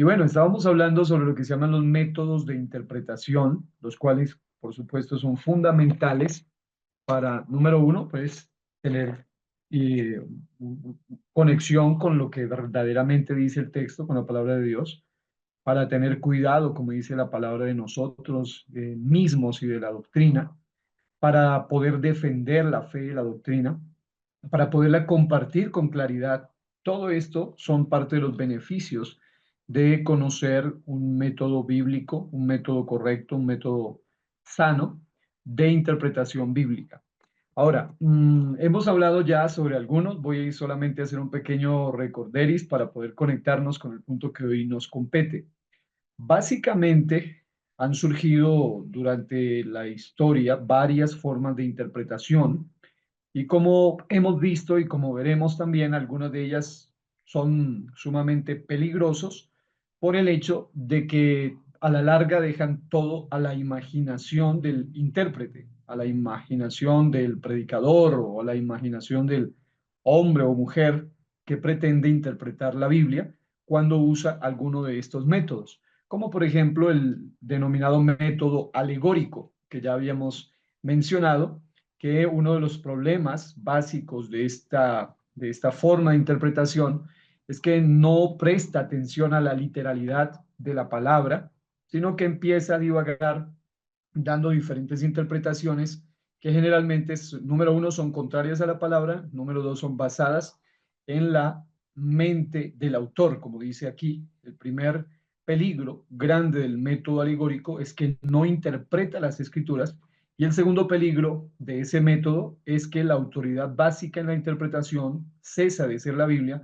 Y bueno, estábamos hablando sobre lo que se llaman los métodos de interpretación, los cuales, por supuesto, son fundamentales para, número uno, pues tener eh, conexión con lo que verdaderamente dice el texto, con la palabra de Dios, para tener cuidado, como dice la palabra de nosotros mismos y de la doctrina, para poder defender la fe y la doctrina, para poderla compartir con claridad. Todo esto son parte de los beneficios de conocer un método bíblico, un método correcto, un método sano de interpretación bíblica. Ahora, hemos hablado ya sobre algunos, voy solamente a hacer un pequeño recorderis para poder conectarnos con el punto que hoy nos compete. Básicamente, han surgido durante la historia varias formas de interpretación y como hemos visto y como veremos también, algunas de ellas son sumamente peligrosos por el hecho de que a la larga dejan todo a la imaginación del intérprete, a la imaginación del predicador o a la imaginación del hombre o mujer que pretende interpretar la Biblia cuando usa alguno de estos métodos, como por ejemplo el denominado método alegórico que ya habíamos mencionado, que uno de los problemas básicos de esta forma de interpretación es que no presta atención a la literalidad de la palabra, sino que empieza a divagar dando diferentes interpretaciones que generalmente, número uno, son contrarias a la palabra, número dos, son basadas en la mente del autor, como dice aquí. El primer peligro grande del método alegórico es que no interpreta las escrituras y el segundo peligro de ese método es que la autoridad básica en la interpretación cesa de ser la Biblia,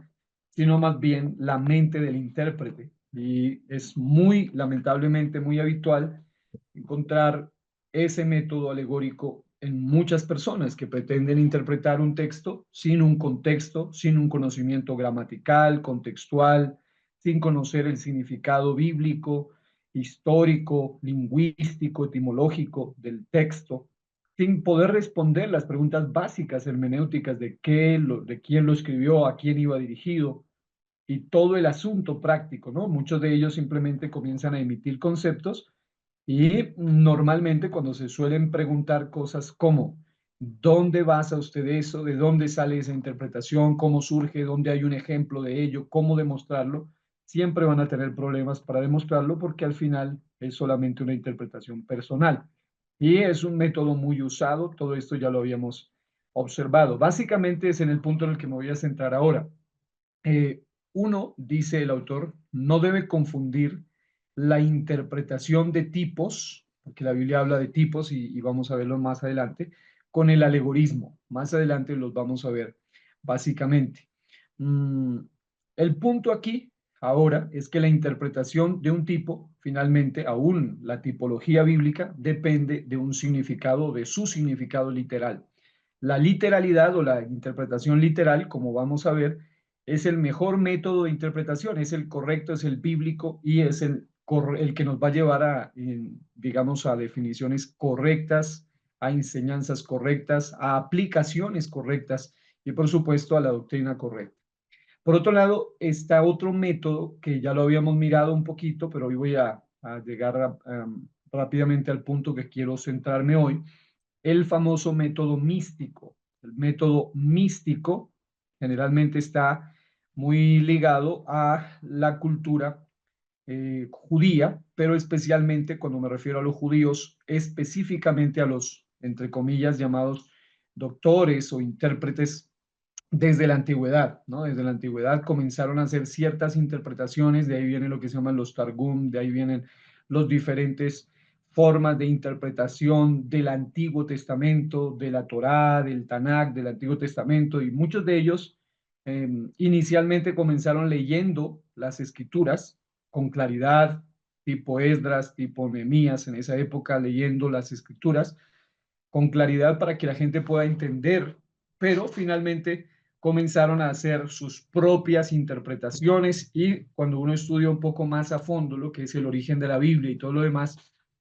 sino más bien la mente del intérprete. Y es muy, lamentablemente, muy habitual encontrar ese método alegórico en muchas personas que pretenden interpretar un texto sin un contexto, sin un conocimiento gramatical, contextual, sin conocer el significado bíblico, histórico, lingüístico, etimológico del texto, sin poder responder las preguntas básicas hermenéuticas de de quién lo escribió, a quién iba dirigido y todo el asunto práctico, ¿no? Muchos de ellos simplemente comienzan a emitir conceptos y normalmente cuando se suelen preguntar cosas como, ¿dónde basa usted eso? ¿De dónde sale esa interpretación? ¿Cómo surge? ¿Dónde hay un ejemplo de ello? ¿Cómo demostrarlo? Siempre van a tener problemas para demostrarlo porque al final es solamente una interpretación personal. Y es un método muy usado, todo esto ya lo habíamos observado. Básicamente es en el punto en el que me voy a centrar ahora. Eh, Uno, dice el autor, no debe confundir la interpretación de tipos, porque la Biblia habla de tipos y vamos a verlo más adelante, con el alegorismo. Más adelante los vamos a ver, básicamente. Mm, el punto aquí, ahora, es que la interpretación de un tipo, finalmente, aún la tipología bíblica, depende de un significado, de su significado literal. La literalidad o la interpretación literal, como vamos a ver, es el mejor método de interpretación, es el correcto, es el bíblico y es el que nos va a llevar a, digamos, a definiciones correctas, a enseñanzas correctas, a aplicaciones correctas y, por supuesto, a la doctrina correcta. Por otro lado, está otro método que ya lo habíamos mirado un poquito, pero hoy voy a llegar rápidamente al punto que quiero centrarme hoy, el famoso método místico. El método místico generalmente está muy ligado a la cultura judía, pero especialmente cuando me refiero a los judíos, específicamente a los, entre comillas, llamados doctores o intérpretes desde la antigüedad, ¿no? Desde la antigüedad comenzaron a hacer ciertas interpretaciones, de ahí vienen lo que se llaman los Targum, de ahí vienen los diferentes formas de interpretación del Antiguo Testamento, de la Torá, del Tanakh, del Antiguo Testamento, y muchos de ellos inicialmente comenzaron leyendo las escrituras con claridad, tipo Esdras, tipo Nehemías, en esa época leyendo las escrituras con claridad para que la gente pueda entender, pero finalmente comenzaron a hacer sus propias interpretaciones y cuando uno estudia un poco más a fondo lo que es el origen de la Biblia y todo lo demás,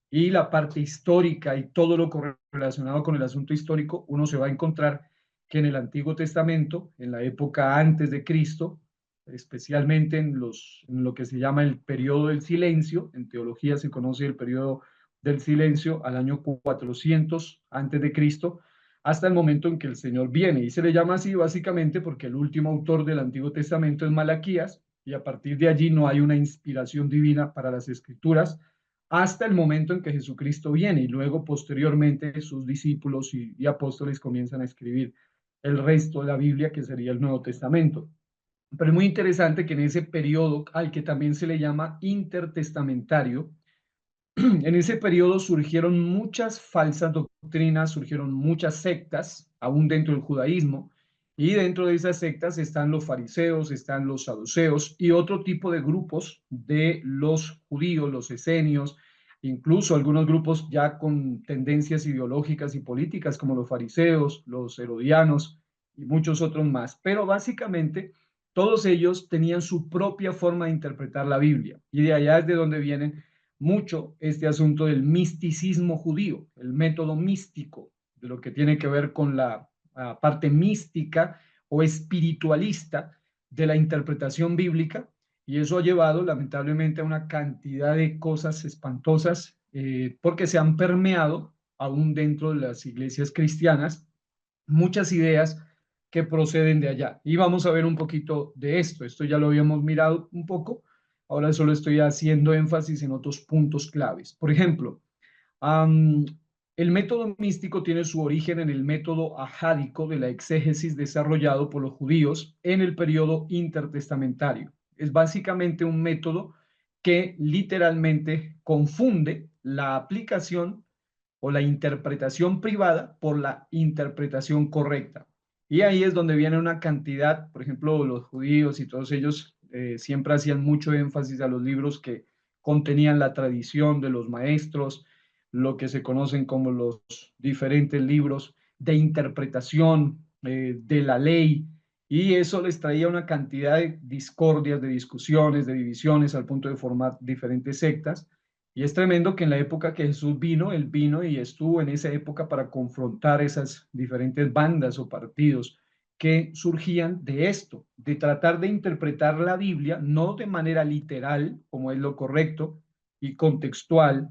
y la parte histórica y todo lo relacionado con el asunto histórico, uno se va a encontrar que en el Antiguo Testamento, en la época antes de Cristo, especialmente en lo que se llama el periodo del silencio. En teología se conoce el periodo del silencio al año 400 antes de Cristo, hasta el momento en que el Señor viene. Y se le llama así básicamente porque el último autor del Antiguo Testamento es Malaquías, y a partir de allí no hay una inspiración divina para las escrituras hasta el momento en que Jesucristo viene, y luego posteriormente sus discípulos y apóstoles comienzan a escribir el resto de la Biblia, que sería el Nuevo Testamento. Pero es muy interesante que en ese periodo, al que también se le llama intertestamentario, en ese periodo surgieron muchas falsas doctrinas, surgieron muchas sectas, aún dentro del judaísmo, y dentro de esas sectas están los fariseos, están los saduceos y otro tipo de grupos de los judíos, los esenios, incluso algunos grupos ya con tendencias ideológicas y políticas como los fariseos, los herodianos y muchos otros más. Pero básicamente todos ellos tenían su propia forma de interpretar la Biblia, y de allá es de donde vienen mucho este asunto del misticismo judío, el método místico, de lo que tiene que ver con la parte mística o espiritualista de la interpretación bíblica, y eso ha llevado lamentablemente a una cantidad de cosas espantosas, porque se han permeado aún dentro de las iglesias cristianas muchas ideas que proceden de allá. Y vamos a ver un poquito de esto. Esto ya lo habíamos mirado un poco. Ahora solo estoy haciendo énfasis en otros puntos claves. Por ejemplo, um, el método místico tiene su origen en el método ajádico de la exégesis desarrollado por los judíos en el periodo intertestamentario. Es básicamente un método que literalmente confunde la aplicación o la interpretación privada por la interpretación correcta. Y ahí es donde viene una cantidad, por ejemplo, los judíos y todos ellos siempre hacían mucho énfasis a los libros que contenían la tradición de los maestros, lo que se conocen como los diferentes libros de interpretación de la ley, y eso les traía una cantidad de discordias, de discusiones, de divisiones, al punto de formar diferentes sectas. Y es tremendo que en la época que Jesús vino, él vino y estuvo en esa época para confrontar esas diferentes bandas o partidos que surgían de esto, de tratar de interpretar la Biblia no de manera literal, como es lo correcto, y contextual,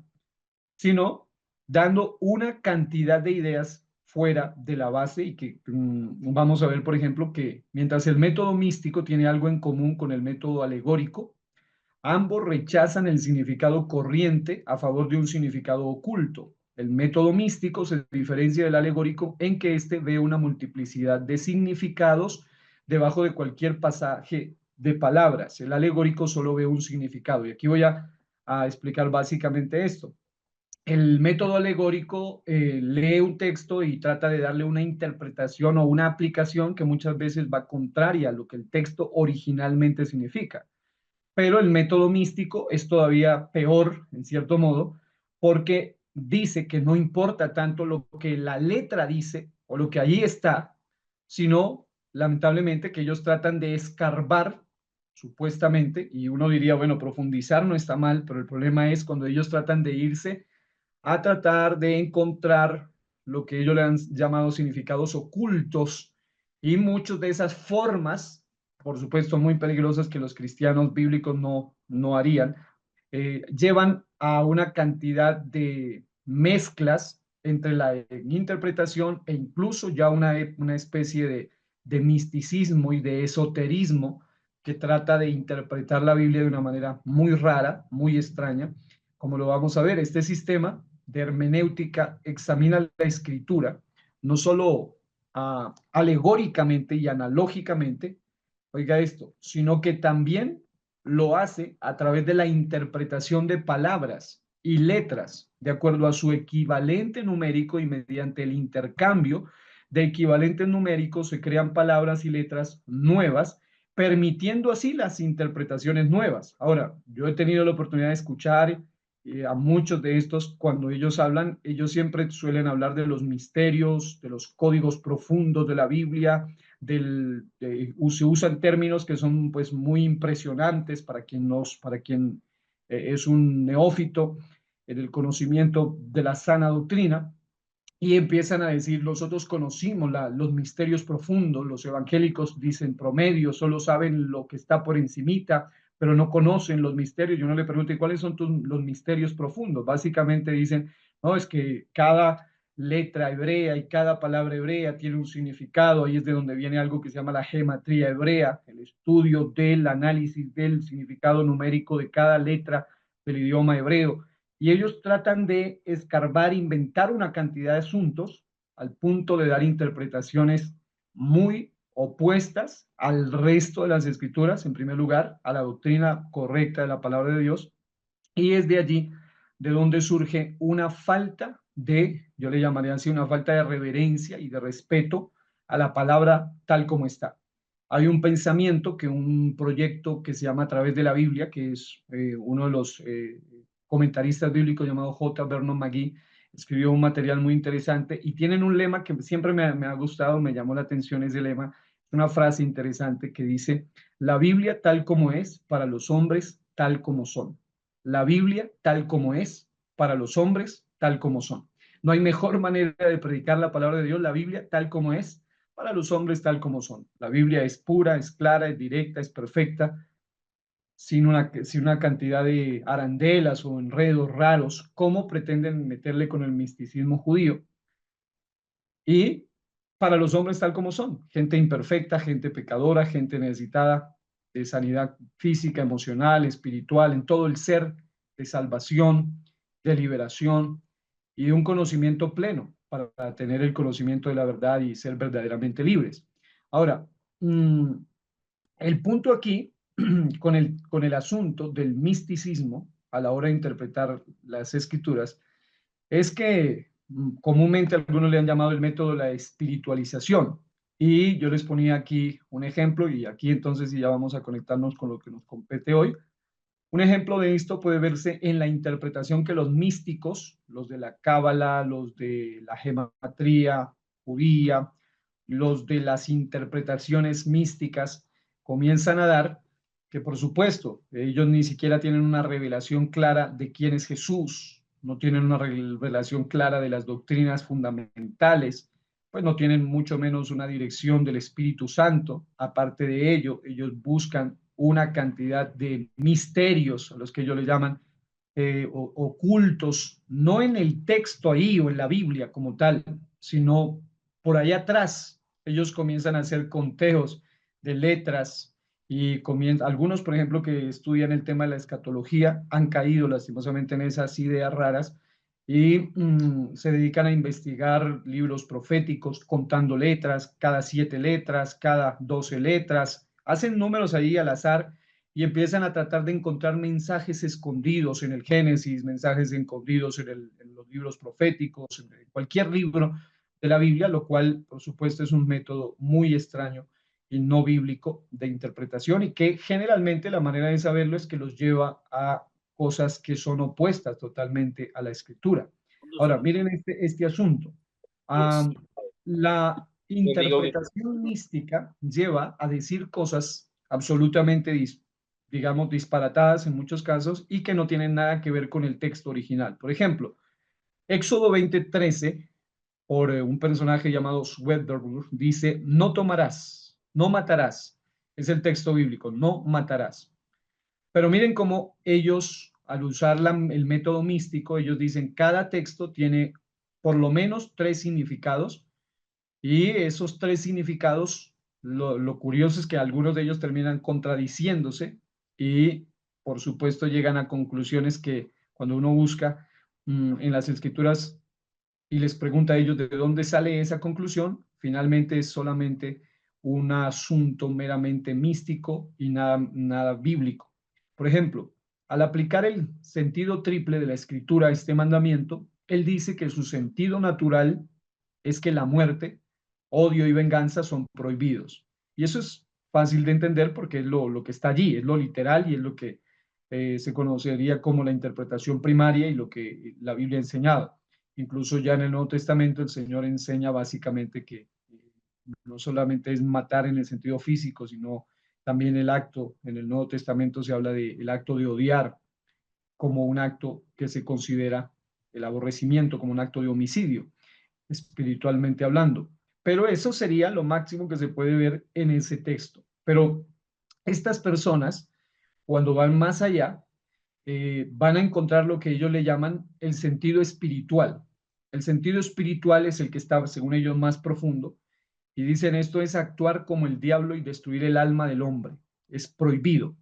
sino dando una cantidad de ideas fuera de la base, y que vamos a ver, por ejemplo, que mientras el método místico tiene algo en común con el método alegórico, ambos rechazan el significado corriente a favor de un significado oculto. El método místico se diferencia del alegórico en que éste ve una multiplicidad de significados debajo de cualquier pasaje de palabras. El alegórico solo ve un significado. Y aquí voy a explicar básicamente esto. El método alegórico lee un texto y trata de darle una interpretación o una aplicación que muchas veces va contraria a lo que el texto originalmente significa. Pero el método místico es todavía peor, en cierto modo, porque dice que no importa tanto lo que la letra dice o lo que allí está, sino, lamentablemente, que ellos tratan de escarbar, supuestamente, y uno diría, bueno, profundizar no está mal, pero el problema es cuando ellos tratan de irse a tratar de encontrar lo que ellos le han llamado significados ocultos, y muchas de esas formas, por supuesto, muy peligrosas, que los cristianos bíblicos no harían, llevan a una cantidad de mezclas entre la interpretación e incluso ya una especie de misticismo y de esoterismo que trata de interpretar la Biblia de una manera muy rara, muy extraña, como lo vamos a ver. Este sistema de hermenéutica examina la escritura no solo alegóricamente y analógicamente, oiga esto, sino que también lo hace a través de la interpretación de palabras y letras de acuerdo a su equivalente numérico, y mediante el intercambio de equivalentes numéricos se crean palabras y letras nuevas, permitiendo así las interpretaciones nuevas. Ahora, yo he tenido la oportunidad de escuchar a muchos de estos, cuando ellos hablan, ellos siempre suelen hablar de los misterios, de los códigos profundos de la Biblia, se usan términos que son pues muy impresionantes para quien es un neófito en el conocimiento de la sana doctrina, y empiezan a decir, nosotros conocimos los misterios profundos, los evangélicos dicen promedio, solo saben lo que está por encimita, pero no conocen los misterios. Yo no le pregunto, ¿y cuáles son los misterios profundos? Básicamente dicen, no, es que cada letra hebrea y cada palabra hebrea tiene un significado, ahí es de donde viene algo que se llama la gematría hebrea, el estudio del análisis del significado numérico de cada letra del idioma hebreo. Y ellos tratan de escarbar, inventar una cantidad de asuntos al punto de dar interpretaciones muy opuestas al resto de las escrituras, en primer lugar, a la doctrina correcta de la palabra de Dios, y es de allí de donde surge una falta de, yo le llamaría así, una falta de reverencia y de respeto a la palabra tal como está. Hay un pensamiento que un proyecto que se llama A través de la Biblia, que es uno de los comentaristas bíblicos llamado J. Vernon McGee, escribió un material muy interesante y tienen un lema que siempre me ha gustado, me llamó la atención ese lema, una frase interesante que dice, la Biblia tal como es para los hombres tal como son. La Biblia tal como es para los hombres tal como son. No hay mejor manera de predicar la palabra de Dios, la Biblia tal como es para los hombres tal como son. La Biblia es pura, es clara, es directa, es perfecta, sin una cantidad de arandelas o enredos raros, como pretenden meterle con el misticismo judío. Y para los hombres tal como son, gente imperfecta, gente pecadora, gente necesitada de sanidad física, emocional, espiritual, en todo el ser, de salvación, de liberación y de un conocimiento pleno para tener el conocimiento de la verdad y ser verdaderamente libres. Ahora, el punto aquí con el asunto del misticismo a la hora de interpretar las escrituras es que comúnmente algunos le han llamado el método de la espiritualización. Y yo les ponía aquí un ejemplo, y aquí entonces ya vamos a conectarnos con lo que nos compete hoy. Un ejemplo de esto puede verse en la interpretación que los místicos, los de la Cábala, los de la gematría judía, los de las interpretaciones místicas comienzan a dar, que por supuesto, ellos ni siquiera tienen una revelación clara de quién es Jesús, no tienen una revelación clara de las doctrinas fundamentales, pues no tienen mucho menos una dirección del Espíritu Santo. Aparte de ello, ellos buscan una cantidad de misterios, a los que ellos le llaman ocultos, no en el texto ahí o en la Biblia como tal, sino por allá atrás. Ellos comienzan a hacer conteos de letras y algunos, por ejemplo, que estudian el tema de la escatología, han caído lastimosamente en esas ideas raras y se dedican a investigar libros proféticos contando letras, cada 7 letras, cada 12 letras, hacen números ahí al azar y empiezan a tratar de encontrar mensajes escondidos en el Génesis, mensajes escondidos en los libros proféticos, en cualquier libro de la Biblia, lo cual, por supuesto, es un método muy extraño y no bíblico de interpretación y que generalmente la manera de saberlo es que los lleva a cosas que son opuestas totalmente a la escritura. Ahora, miren este asunto. Yes. La Very okay. interpretación mística lleva a decir cosas absolutamente, digamos, disparatadas en muchos casos y que no tienen nada que ver con el texto original. Por ejemplo, Éxodo 20:13, por un personaje llamado Swedenborg, dice, no tomarás, no matarás. Es el texto bíblico, no matarás. Pero miren cómo ellos, al usar el método místico, ellos dicen, cada texto tiene por lo menos 3 significados y esos 3 significados, lo curioso es que algunos de ellos terminan contradiciéndose y, por supuesto, llegan a conclusiones que cuando uno busca en las escrituras y les pregunta a ellos de dónde sale esa conclusión, finalmente es solamente un asunto meramente místico y nada bíblico. Por ejemplo, al aplicar el sentido triple de la escritura a este mandamiento, él dice que su sentido natural es que la muerte, odio y venganza son prohibidos. Y eso es fácil de entender porque es lo que está allí, es lo literal y es lo que se conocería como la interpretación primaria y lo que la Biblia ha enseñado. Incluso ya en el Nuevo Testamento el Señor enseña básicamente que no solamente es matar en el sentido físico, sino también el acto, en el Nuevo Testamento se habla del acto de odiar como un acto que se considera el aborrecimiento, como un acto de homicidio. espiritualmente hablando. Pero eso sería lo máximo que se puede ver en ese texto. Pero estas personas, cuando van más allá, van a encontrar lo que ellos le llaman el sentido espiritual. El sentido espiritual es el que está, según ellos, más profundo. Y dicen, esto es actuar como el diablo y destruir el alma del hombre. Es prohibido.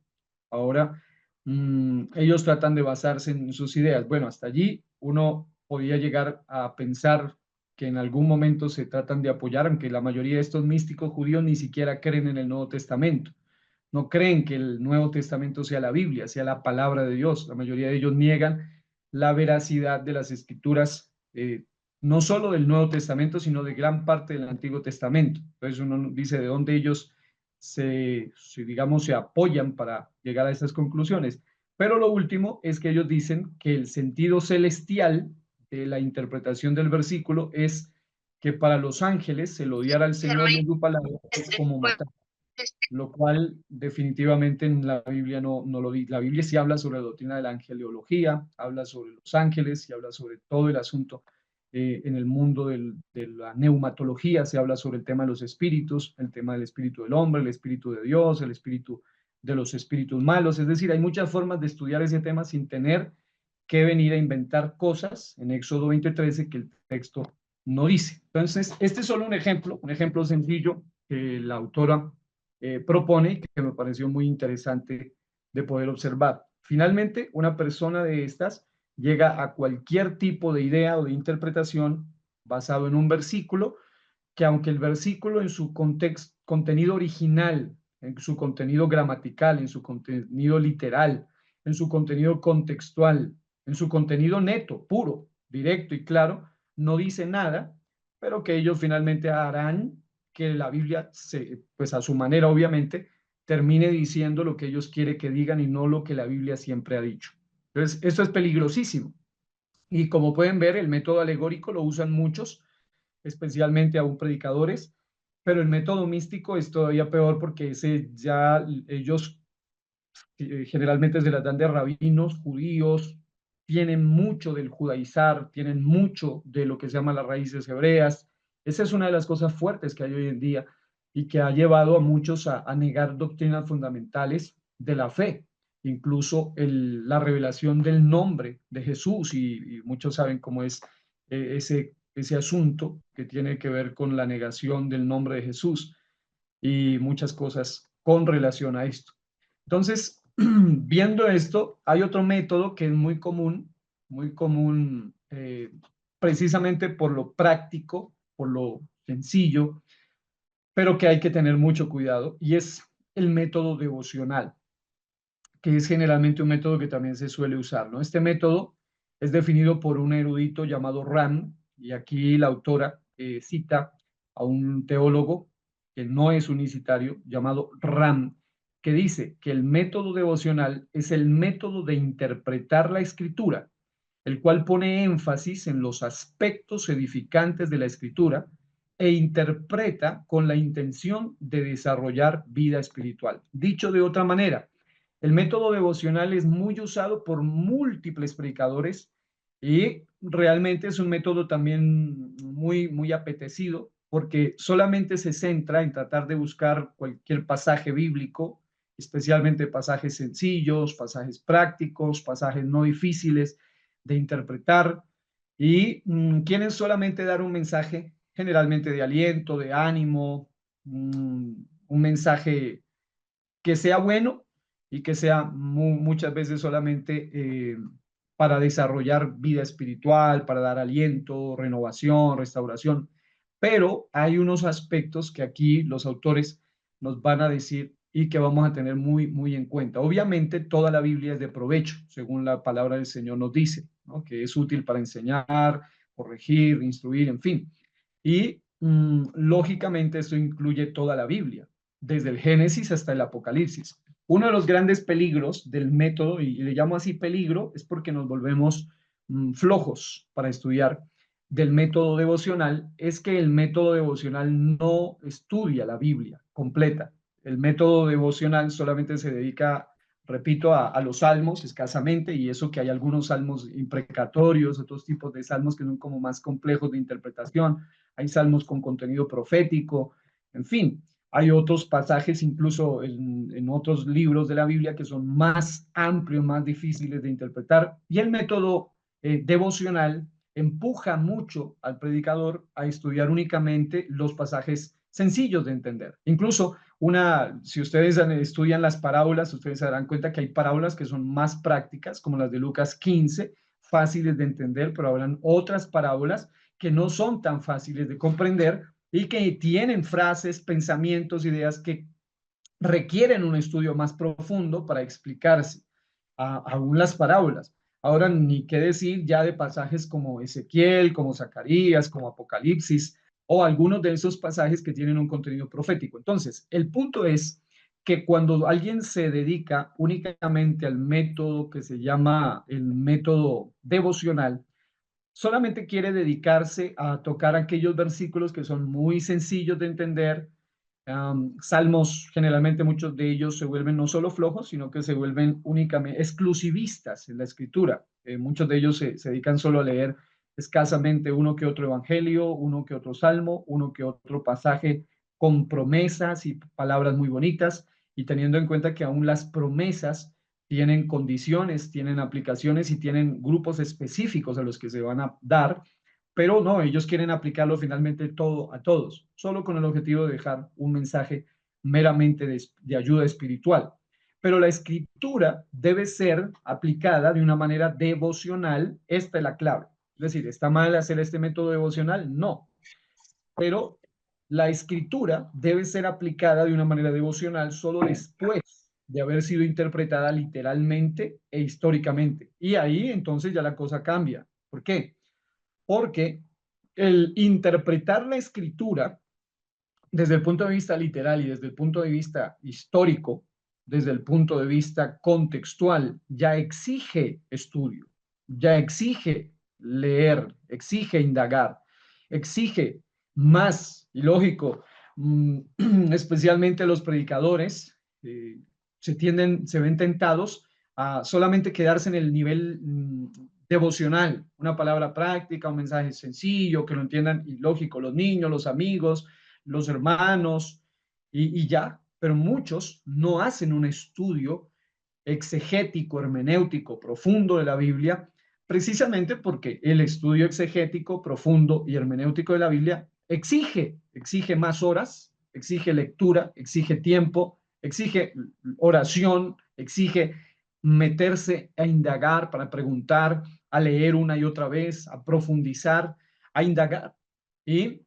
Ahora, ellos tratan de basarse en sus ideas. Bueno, hasta allí uno podía llegar a pensar que en algún momento se tratan de apoyar, aunque la mayoría de estos místicos judíos ni siquiera creen en el Nuevo Testamento. No creen que el Nuevo Testamento sea la Biblia, sea la palabra de Dios. La mayoría de ellos niegan la veracidad de las escrituras, no solo del Nuevo Testamento, sino de gran parte del Antiguo Testamento. Entonces uno dice de dónde ellos digamos, se apoyan para llegar a esas conclusiones. Pero lo último es que ellos dicen que el sentido celestial de la interpretación del versículo es que para los ángeles el odiar al Señor y su palabra es como matar, lo cual definitivamente en la Biblia no lo dice. La Biblia sí habla sobre la doctrina de la angeliología, habla sobre los ángeles y habla sobre todo el asunto en el mundo de la neumatología, se habla sobre el tema de los espíritus, el tema del espíritu del hombre, el espíritu de Dios, el espíritu de los espíritus malos. Es decir, hay muchas formas de estudiar ese tema sin tener que venir a inventar cosas en Éxodo 20:13 que el texto no dice. Entonces, este es solo un ejemplo sencillo que la autora propone, que me pareció muy interesante de poder observar. Finalmente, una persona de estas llega a cualquier tipo de idea o de interpretación basado en un versículo, que aunque el versículo en su contenido original, en su contenido gramatical, en su contenido literal, en su contenido contextual, en su contenido neto, puro, directo y claro, no dice nada, pero que ellos finalmente harán que la Biblia, pues a su manera obviamente, termine diciendo lo que ellos quieren que digan y no lo que la Biblia siempre ha dicho. Entonces, esto es peligrosísimo. Y como pueden ver, el método alegórico lo usan muchos, especialmente aún predicadores, pero el método místico es todavía peor porque ese ya ellos generalmente se las dan de rabinos judíos, tienen mucho del judaizar, tienen mucho de lo que se llama las raíces hebreas. Esa es una de las cosas fuertes que hay hoy en día y que ha llevado a muchos a negar doctrinas fundamentales de la fe, incluso la revelación del nombre de Jesús, y muchos saben cómo es ese asunto que tiene que ver con la negación del nombre de Jesús y muchas cosas con relación a esto. Entonces, viendo esto, hay otro método que es muy común precisamente por lo práctico, por lo sencillo, pero que hay que tener mucho cuidado, y es el método devocional, que es generalmente un método que también se suele usar, ¿no? Este método es definido por un erudito llamado Rand, y aquí la autora cita a un teólogo que no es unicitario, llamado Rand, que dice que el método devocional es el método de interpretar la escritura, el cual pone énfasis en los aspectos edificantes de la escritura e interpreta con la intención de desarrollar vida espiritual. Dicho de otra manera, el método devocional es muy usado por múltiples predicadores y realmente es un método también muy apetecido porque solamente se centra en tratar de buscar cualquier pasaje bíblico, especialmente pasajes sencillos, pasajes prácticos, pasajes no difíciles de interpretar y quieren solamente dar un mensaje generalmente de aliento, de ánimo, un mensaje que sea bueno y que sea muchas veces solamente para desarrollar vida espiritual, para dar aliento, renovación, restauración. Pero hay unos aspectos que aquí los autores nos van a decir y que vamos a tener muy en cuenta. Obviamente toda la Biblia es de provecho, según la palabra del Señor nos dice, ¿no? Que es útil para enseñar, corregir, instruir, en fin. Y lógicamente esto incluye toda la Biblia, desde el Génesis hasta el Apocalipsis. Uno de los grandes peligros del método, y le llamo así peligro, es porque nos volvemos flojos para estudiar del método devocional, es que el método devocional no estudia la Biblia completa. El método devocional solamente se dedica repito, a los salmos escasamente, y eso que hay algunos salmos imprecatorios, otros tipos de salmos que son como más complejos de interpretación, hay salmos con contenido profético, en fin, hay otros pasajes incluso en otros libros de la Biblia que son más amplios, más difíciles de interpretar, y el método devocional empuja mucho al predicador a estudiar únicamente los pasajes sencillos de entender. Incluso si ustedes estudian las parábolas, ustedes se darán cuenta que hay parábolas que son más prácticas, como las de Lucas 15, fáciles de entender, pero habrán otras parábolas que no son tan fáciles de comprender y que tienen frases, pensamientos, ideas que requieren un estudio más profundo para explicarse, aún las parábolas. Ahora, ni qué decir ya de pasajes como Ezequiel, como Zacarías, como Apocalipsis, o algunos de esos pasajes que tienen un contenido profético. Entonces, el punto es que cuando alguien se dedica únicamente al método que se llama el método devocional, solamente quiere dedicarse a tocar aquellos versículos que son muy sencillos de entender. Salmos, generalmente muchos de ellos se vuelven no solo flojos, sino que se vuelven únicamente exclusivistas en la escritura. Muchos de ellos se dedican solo a leer escasamente uno que otro evangelio, uno que otro salmo, uno que otro pasaje con promesas y palabras muy bonitas, y teniendo en cuenta que aún las promesas tienen condiciones, tienen aplicaciones y tienen grupos específicos a los que se van a dar, pero no, ellos quieren aplicarlo finalmente todo a todos, solo con el objetivo de dejar un mensaje meramente de ayuda espiritual. Pero la escritura debe ser aplicada de una manera devocional. Esta es la clave. Es decir, ¿está mal hacer este método devocional? No, pero la escritura debe ser aplicada de una manera devocional solo después de haber sido interpretada literalmente e históricamente. Y ahí entonces ya la cosa cambia. ¿Por qué? Porque el interpretar la escritura desde el punto de vista literal y desde el punto de vista histórico, desde el punto de vista contextual, ya exige estudio, ya exige leer, exige indagar, exige más, y lógico, especialmente los predicadores, se ven tentados a solamente quedarse en el nivel devocional, una palabra práctica, un mensaje sencillo, que lo entiendan, y lógico, los niños, los amigos, los hermanos, y ya, pero muchos no hacen un estudio exegético, hermenéutico, profundo de la Biblia, precisamente porque el estudio exegético, profundo y hermenéutico de la Biblia exige más horas, exige lectura, exige tiempo, exige oración, exige meterse a indagar, para preguntar, a leer una y otra vez, a profundizar, a indagar. Y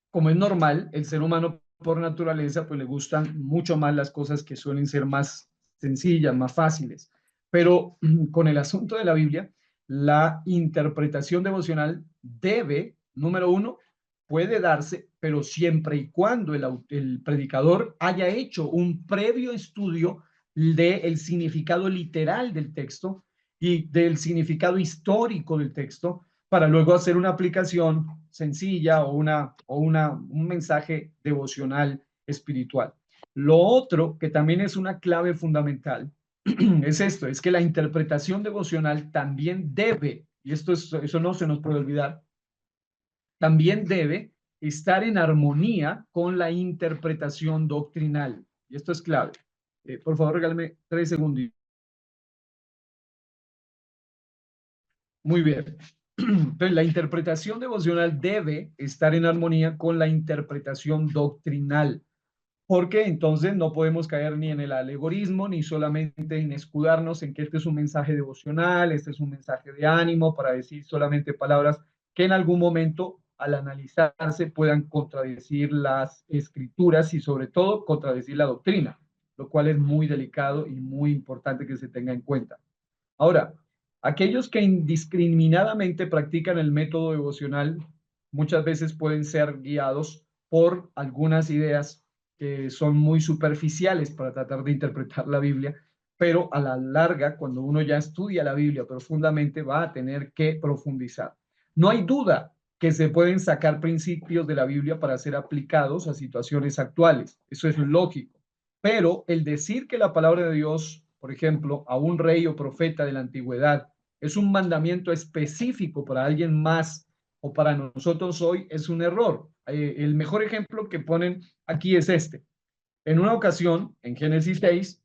como es normal, el ser humano por naturaleza, pues le gustan mucho más las cosas que suelen ser más sencillas, más fáciles. Pero con el asunto de la Biblia, la interpretación devocional debe, número uno, puede darse, pero siempre y cuando el predicador haya hecho un previo estudio del significado literal del texto y del significado histórico del texto, para luego hacer una aplicación sencilla un mensaje devocional espiritual. Lo otro, que también es una clave fundamental, es esto, es que la interpretación devocional también debe, y eso no se nos puede olvidar, también debe estar en armonía con la interpretación doctrinal. Y esto es clave. Por favor, regálame 3 segundos. Muy bien. Entonces, la interpretación devocional debe estar en armonía con la interpretación doctrinal, porque entonces no podemos caer ni en el alegorismo, ni solamente en escudarnos en que este es un mensaje devocional, este es un mensaje de ánimo, para decir solamente palabras que en algún momento, al analizarse, puedan contradecir las escrituras y sobre todo contradecir la doctrina, lo cual es muy delicado y muy importante que se tenga en cuenta. Ahora, aquellos que indiscriminadamente practican el método devocional muchas veces pueden ser guiados por algunas ideas que son muy superficiales para tratar de interpretar la Biblia, pero a la larga, cuando uno ya estudia la Biblia profundamente, va a tener que profundizar. No hay duda que se pueden sacar principios de la Biblia para ser aplicados a situaciones actuales. Eso es lógico. Pero el decir que la palabra de Dios por ejemplo, a un rey o profeta de la antigüedad, es un mandamiento específico para alguien más o para nosotros hoy, es un error. El mejor ejemplo que ponen aquí es este. En una ocasión, en Génesis 6,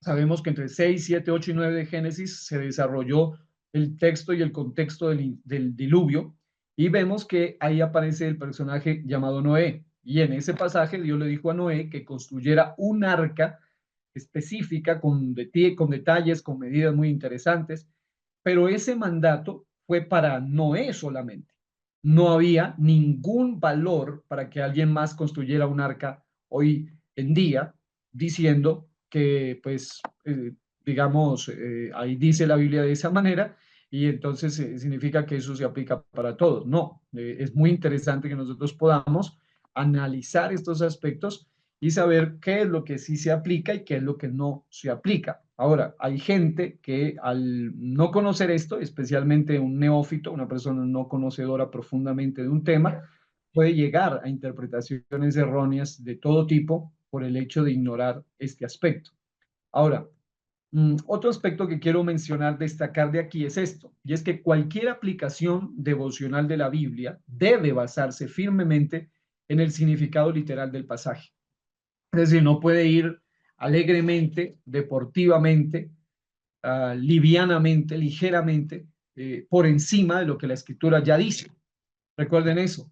sabemos que entre 6, 7, 8 y 9 de Génesis se desarrolló el texto y el contexto del diluvio y vemos que ahí aparece el personaje llamado Noé. Y en ese pasaje Dios le dijo a Noé que construyera un arca específica con detalles, con medidas muy interesantes, pero ese mandato fue para Noé solamente. No había ningún valor para que alguien más construyera un arca hoy en día, diciendo que, pues, digamos, ahí dice la Biblia de esa manera, y entonces significa que eso se aplica para todos. No, es muy interesante que nosotros podamos analizar estos aspectos y saber qué es lo que sí se aplica y qué es lo que no se aplica. Ahora, hay gente que al no conocer esto, especialmente un neófito, una persona no conocedora profundamente de un tema, puede llegar a interpretaciones erróneas de todo tipo por el hecho de ignorar este aspecto. Ahora, otro aspecto que quiero mencionar, destacar de aquí es esto, y es que cualquier aplicación devocional de la Biblia debe basarse firmemente en el significado literal del pasaje. Es decir, no puede ir alegremente, deportivamente, livianamente, ligeramente, por encima de lo que la escritura ya dice. Recuerden eso,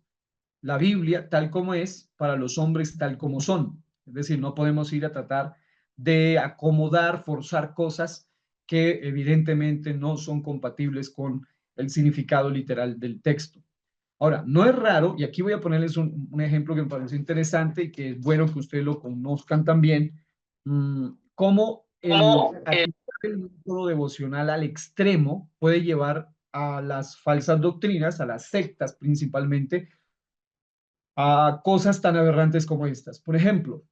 la Biblia tal como es, para los hombres tal como son. Es decir, no podemos ir a tratar de acomodar, forzar cosas que evidentemente no son compatibles con el significado literal del texto. Ahora, no es raro, y aquí voy a ponerles un ejemplo que me parece interesante y que es bueno que ustedes lo conozcan también, cómo aplicar el método devocional al extremo puede llevar a las falsas doctrinas, a las sectas principalmente, a cosas tan aberrantes como estas. Por ejemplo,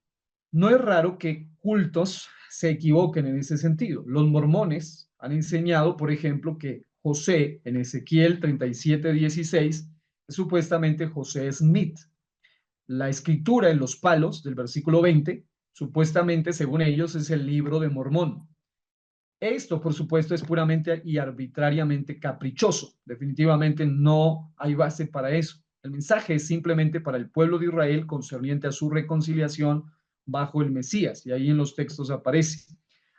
no es raro que cultos se equivoquen en ese sentido. Los mormones han enseñado, por ejemplo, que José en Ezequiel 37:16 es supuestamente José Smith. La escritura en los palos del versículo 20, supuestamente, según ellos, es el libro de Mormón. Esto, por supuesto, es puramente y arbitrariamente caprichoso. Definitivamente no hay base para eso. El mensaje es simplemente para el pueblo de Israel concerniente a su reconciliación bajo el Mesías, y ahí en los textos aparece.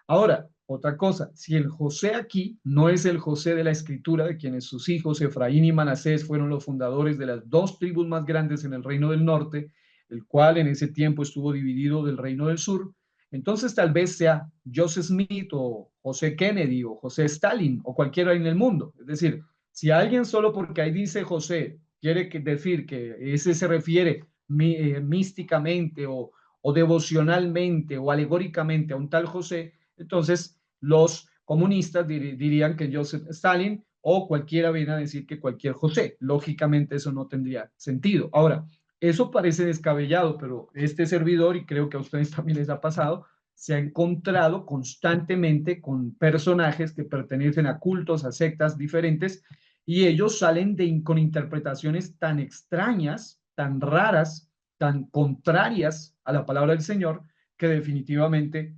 Ahora, otra cosa, si el José aquí no es el José de la escritura, de quienes sus hijos Efraín y Manasés fueron los fundadores de las dos tribus más grandes en el reino del norte, el cual en ese tiempo estuvo dividido del reino del sur, entonces tal vez sea Joseph Smith o José Kennedy o José Stalin o cualquiera en el mundo. Es decir, si alguien solo porque ahí dice José quiere decir que ese se refiere místicamente o devocionalmente o alegóricamente a un tal José, entonces los comunistas dirían que Joseph Stalin o cualquiera viene a decir que cualquier José. Lógicamente eso no tendría sentido. Ahora, eso parece descabellado, pero este servidor, y creo que a ustedes también les ha pasado, se ha encontrado constantemente con personajes que pertenecen a cultos, a sectas diferentes, y ellos salen con interpretaciones tan extrañas, tan raras, tan contrarias a la palabra del Señor, que definitivamente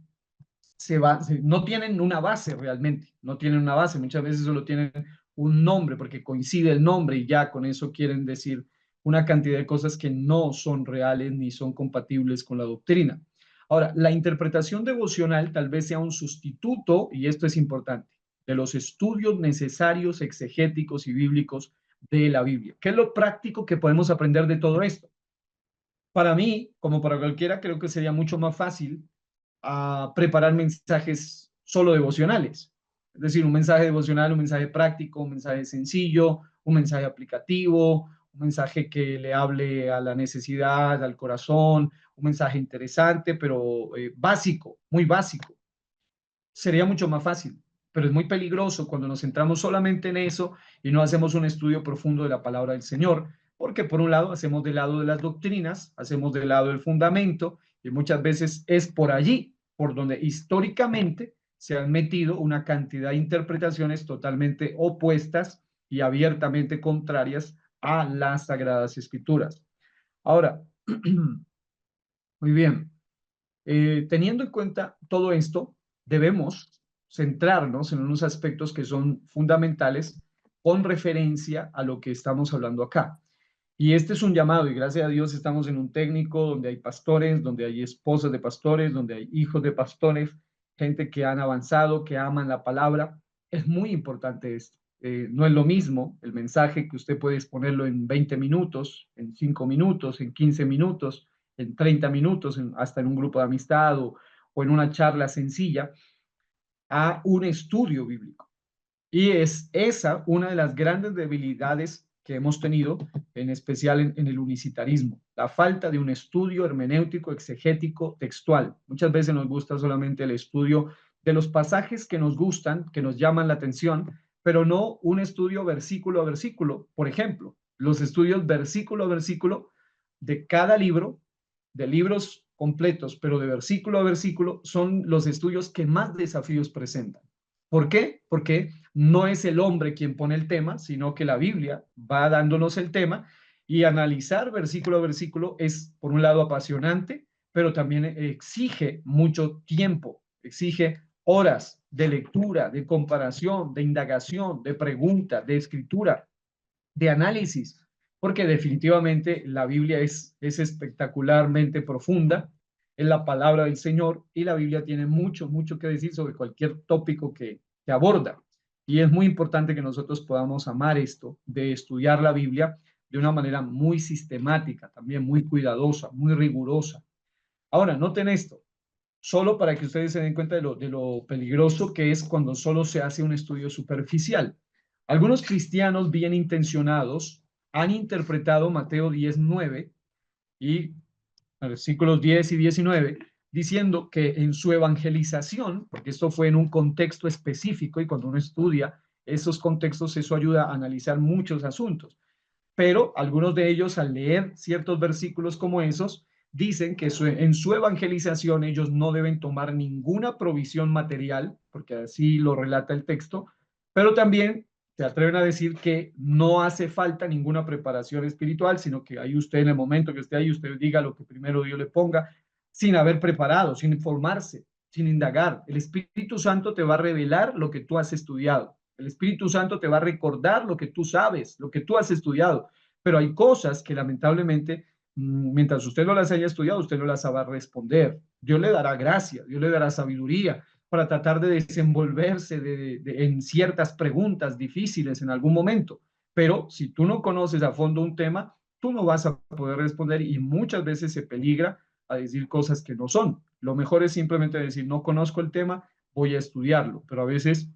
no tienen una base realmente, no tienen una base, muchas veces solo tienen un nombre porque coincide el nombre y ya con eso quieren decir una cantidad de cosas que no son reales ni son compatibles con la doctrina. Ahora, la interpretación devocional tal vez sea un sustituto, y esto es importante, de los estudios necesarios, exegéticos y bíblicos de la Biblia. ¿Qué es lo práctico que podemos aprender de todo esto? Para mí, como para cualquiera, creo que sería mucho más fácil a preparar mensajes solo devocionales. Es decir, un mensaje devocional, un mensaje práctico, un mensaje sencillo, un mensaje aplicativo, un mensaje que le hable a la necesidad, al corazón, un mensaje interesante, pero básico, muy básico. Sería mucho más fácil, pero es muy peligroso cuando nos centramos solamente en eso y no hacemos un estudio profundo de la palabra del Señor, porque por un lado hacemos de lado de las doctrinas, hacemos de lado el fundamento, y muchas veces es por allí, por donde históricamente se han metido una cantidad de interpretaciones totalmente opuestas y abiertamente contrarias a las Sagradas Escrituras. Ahora, muy bien, teniendo en cuenta todo esto, debemos centrarnos en unos aspectos que son fundamentales con referencia a lo que estamos hablando acá. Y este es un llamado, y gracias a Dios estamos en un técnico donde hay pastores, donde hay esposas de pastores, donde hay hijos de pastores, gente que han avanzado, que aman la palabra. Es muy importante esto. No es lo mismo el mensaje que usted puede exponerlo en 20 minutos, en 5 minutos, en 15 minutos, en 30 minutos, hasta en un grupo de amistad o en una charla sencilla, a un estudio bíblico. Y es esa una de las grandes debilidades que hemos tenido, en especial en el unicitarismo, la falta de un estudio hermenéutico, exegético, textual. Muchas veces nos gusta solamente el estudio de los pasajes que nos gustan, que nos llaman la atención, pero no un estudio versículo a versículo. Por ejemplo, los estudios versículo a versículo de cada libro, de libros completos, pero de versículo a versículo, son los estudios que más desafíos presentan. ¿Por qué? Porque no es el hombre quien pone el tema, sino que la Biblia va dándonos el tema y analizar versículo a versículo es, por un lado, apasionante, pero también exige mucho tiempo, exige horas de lectura, de comparación, de indagación, de pregunta, de escritura, de análisis, porque definitivamente la Biblia es espectacularmente profunda, es la palabra del Señor y la Biblia tiene mucho, mucho que decir sobre cualquier tópico que aborda. Y es muy importante que nosotros podamos amar esto, de estudiar la Biblia de una manera muy sistemática, también muy cuidadosa, muy rigurosa. Ahora, noten esto, solo para que ustedes se den cuenta de lo peligroso que es cuando solo se hace un estudio superficial. Algunos cristianos bien intencionados han interpretado Mateo 10:9 y versículos 10 y 19, diciendo que en su evangelización, porque esto fue en un contexto específico y cuando uno estudia esos contextos, eso ayuda a analizar muchos asuntos. Pero algunos de ellos, al leer ciertos versículos como esos, dicen que en su evangelización ellos no deben tomar ninguna provisión material, porque así lo relata el texto, pero también se atreven a decir que no hace falta ninguna preparación espiritual, sino que ahí usted en el momento que esté ahí, usted diga lo que primero Dios le ponga, sin haber preparado, sin informarse, sin indagar. El Espíritu Santo te va a revelar lo que tú has estudiado. El Espíritu Santo te va a recordar lo que tú sabes, lo que tú has estudiado, pero hay cosas que lamentablemente, mientras usted no las haya estudiado, usted no las va a responder. Dios le dará gracia, Dios le dará sabiduría para tratar de desenvolverse en ciertas preguntas difíciles en algún momento. Pero si tú no conoces a fondo un tema, tú no vas a poder responder y muchas veces se peligra a decir cosas que no son. Lo mejor es simplemente decir, no conozco el tema, voy a estudiarlo, pero a veces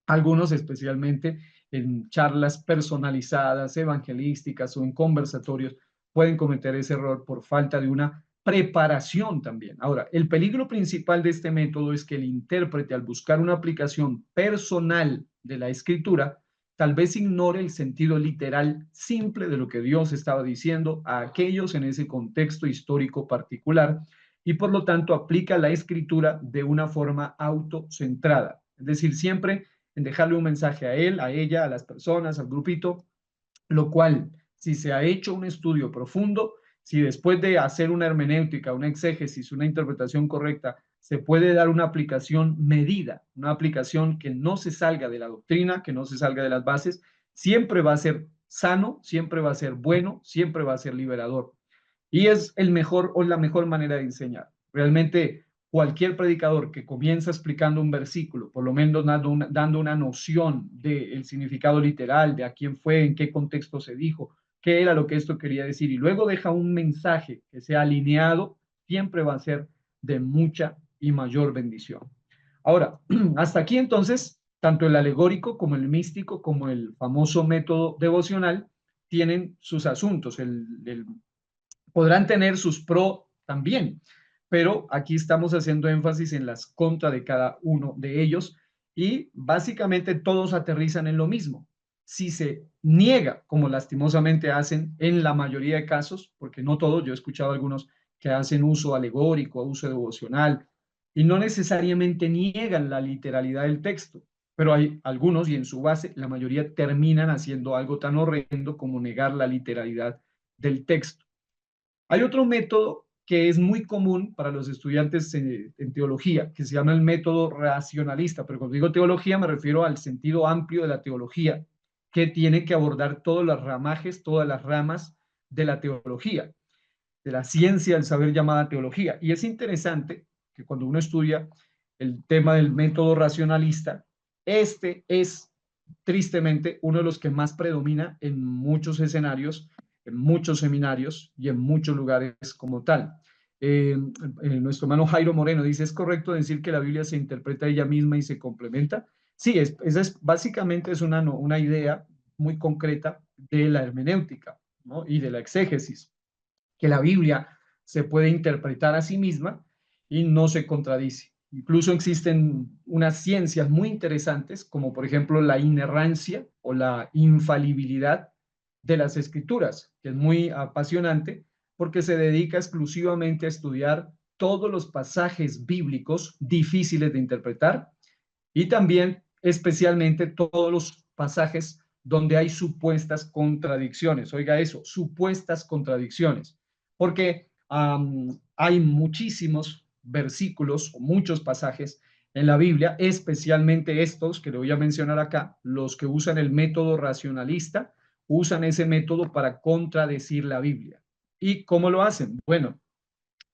algunos, especialmente en charlas personalizadas, evangelísticas o en conversatorios, pueden cometer ese error por falta de una preparación también. Ahora, el peligro principal de este método es que el intérprete, al buscar una aplicación personal de la escritura, tal vez ignore el sentido literal simple de lo que Dios estaba diciendo a aquellos en ese contexto histórico particular y por lo tanto aplica la escritura de una forma autocentrada. Es decir, siempre en dejarle un mensaje a él, a ella, a las personas, al grupito, lo cual, si se ha hecho un estudio profundo, si después de hacer una hermenéutica, una exégesis, una interpretación correcta, se puede dar una aplicación medida, una aplicación que no se salga de la doctrina, que no se salga de las bases, siempre va a ser sano, siempre va a ser bueno, siempre va a ser liberador. Y es el mejor o la mejor manera de enseñar. Realmente cualquier predicador que comienza explicando un versículo, por lo menos dando una noción del significado literal, de a quién fue, en qué contexto se dijo, qué era lo que esto quería decir, y luego deja un mensaje que sea alineado, siempre va a ser de mucha y mayor bendición. Ahora, hasta aquí entonces, tanto el alegórico como el místico, como el famoso método devocional, tienen sus asuntos. Podrán tener sus pro también, pero aquí estamos haciendo énfasis en las contra de cada uno de ellos y básicamente todos aterrizan en lo mismo. Si se niega, como lastimosamente hacen en la mayoría de casos, porque no todos, yo he escuchado algunos que hacen uso alegórico, uso devocional, y no necesariamente niegan la literalidad del texto, pero hay algunos, y en su base, la mayoría terminan haciendo algo tan horrendo como negar la literalidad del texto. Hay otro método que es muy común para los estudiantes en teología, que se llama el método racionalista. Pero cuando digo teología me refiero al sentido amplio de la teología, que tiene que abordar todos los ramajes, todas las ramas de la teología, de la ciencia del saber llamada teología. Y es interesante que cuando uno estudia el tema del método racionalista, este es tristemente uno de los que más predomina en muchos escenarios, en muchos seminarios y en muchos lugares como tal. Nuestro hermano Jairo Moreno dice, ¿es correcto decir que la Biblia se interpreta ella misma y se complementa? Sí, esa es básicamente es una idea muy concreta de la hermenéutica, ¿no? Y de la exégesis, que la Biblia se puede interpretar a sí misma y no se contradice. Incluso existen unas ciencias muy interesantes, como por ejemplo la inerrancia o la infalibilidad de las escrituras, que es muy apasionante porque se dedica exclusivamente a estudiar todos los pasajes bíblicos difíciles de interpretar y también especialmente todos los pasajes donde hay supuestas contradicciones. Oiga eso, supuestas contradicciones, porque hay muchísimos versículos o muchos pasajes en la Biblia, especialmente estos que le voy a mencionar acá, los que usan el método racionalista, usan ese método para contradecir la Biblia. ¿Y cómo lo hacen? Bueno,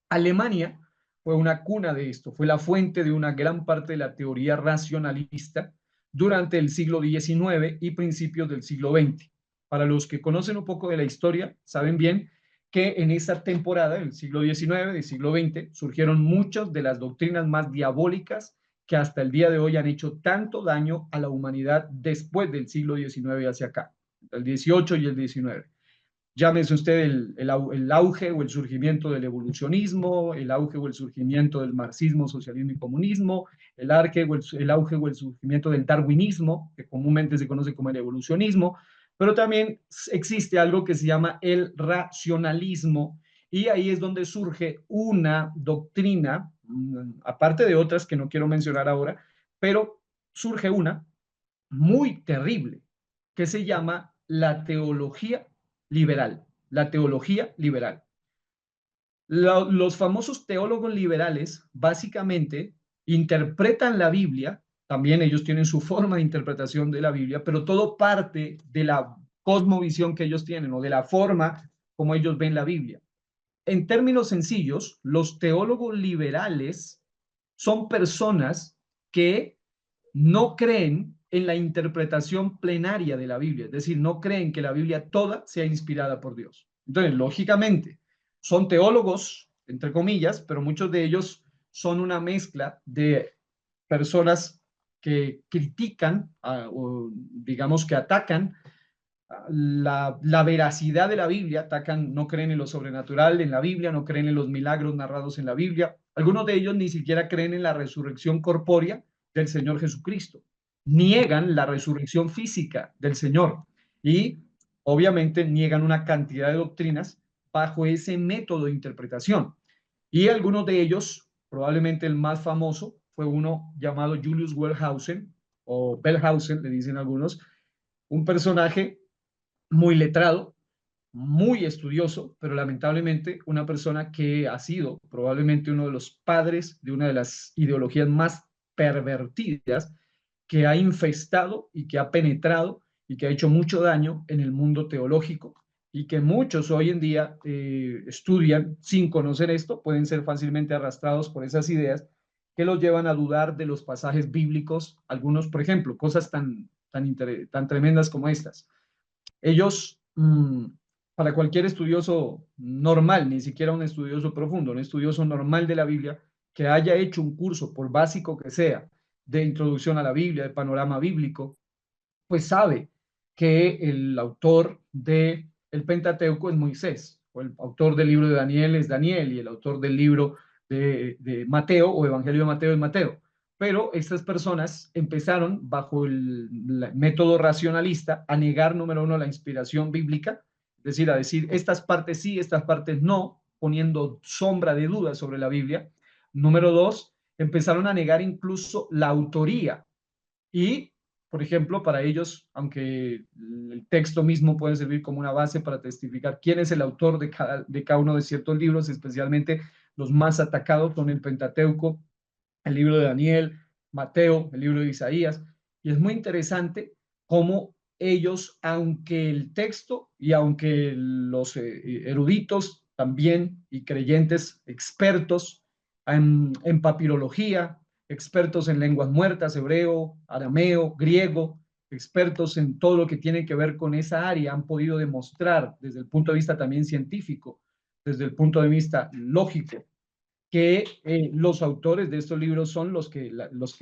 Alemania fue una cuna de esto, fue la fuente de una gran parte de la teoría racionalista durante el siglo XIX y principios del siglo XX. Para los que conocen un poco de la historia, saben bien que en esa temporada del siglo XIX, del siglo XX, surgieron muchas de las doctrinas más diabólicas que hasta el día de hoy han hecho tanto daño a la humanidad después del siglo XIX hacia acá, el XVIII y el XIX. Llámese usted el auge o el surgimiento del evolucionismo, el auge o el surgimiento del marxismo, socialismo y comunismo, el auge o el surgimiento del darwinismo, que comúnmente se conoce como el evolucionismo, pero también existe algo que se llama el racionalismo, y ahí es donde surge una doctrina, aparte de otras que no quiero mencionar ahora, pero surge una muy terrible, que se llama la teología liberal. La teología liberal. Los famosos teólogos liberales básicamente interpretan la Biblia, también ellos tienen su forma de interpretación de la Biblia, pero todo parte de la cosmovisión que ellos tienen o de la forma como ellos ven la Biblia. En términos sencillos, los teólogos liberales son personas que no creen en la interpretación plenaria de la Biblia, es decir, no creen que la Biblia toda sea inspirada por Dios. Entonces, lógicamente, son teólogos, entre comillas, pero muchos de ellos son una mezcla de personas que critican o digamos que atacan la veracidad de la Biblia, atacan, no creen en lo sobrenatural en la Biblia, no creen en los milagros narrados en la Biblia. Algunos de ellos ni siquiera creen en la resurrección corpórea del Señor Jesucristo. Niegan la resurrección física del Señor y obviamente niegan una cantidad de doctrinas bajo ese método de interpretación. Y algunos de ellos, probablemente el más famoso, fue uno llamado Julius Wellhausen, o Bellhausen, le dicen algunos, un personaje muy letrado, muy estudioso, pero lamentablemente una persona que ha sido probablemente uno de los padres de una de las ideologías más pervertidas que ha infestado y que ha penetrado y que ha hecho mucho daño en el mundo teológico y que muchos hoy en día estudian sin conocer esto, pueden ser fácilmente arrastrados por esas ideas que los llevan a dudar de los pasajes bíblicos, algunos, por ejemplo, cosas tan tremendas como estas. Ellos, para cualquier estudioso normal, ni siquiera un estudioso profundo, un estudioso normal de la Biblia, que haya hecho un curso, por básico que sea, de introducción a la Biblia, de panorama bíblico, pues sabe que el autor de el Pentateuco es Moisés, o el autor del libro de Daniel es Daniel, y el autor del libro de Mateo o Evangelio de Mateo es Mateo. Pero estas personas empezaron bajo el método racionalista a negar, número uno, la inspiración bíblica, es decir, a decir estas partes sí, estas partes no, poniendo sombra de dudas sobre la Biblia. Número dos, empezaron a negar incluso la autoría y por ejemplo, para ellos, aunque el texto mismo puede servir como una base para testificar quién es el autor de cada uno de ciertos libros, especialmente los más atacados son el Pentateuco, el libro de Daniel, Mateo, el libro de Isaías. Y es muy interesante cómo ellos, aunque el texto y aunque los eruditos también y creyentes expertos en papirología, expertos en lenguas muertas, hebreo, arameo, griego, expertos en todo lo que tiene que ver con esa área, han podido demostrar desde el punto de vista también científico, desde el punto de vista lógico, que los autores de estos libros son los que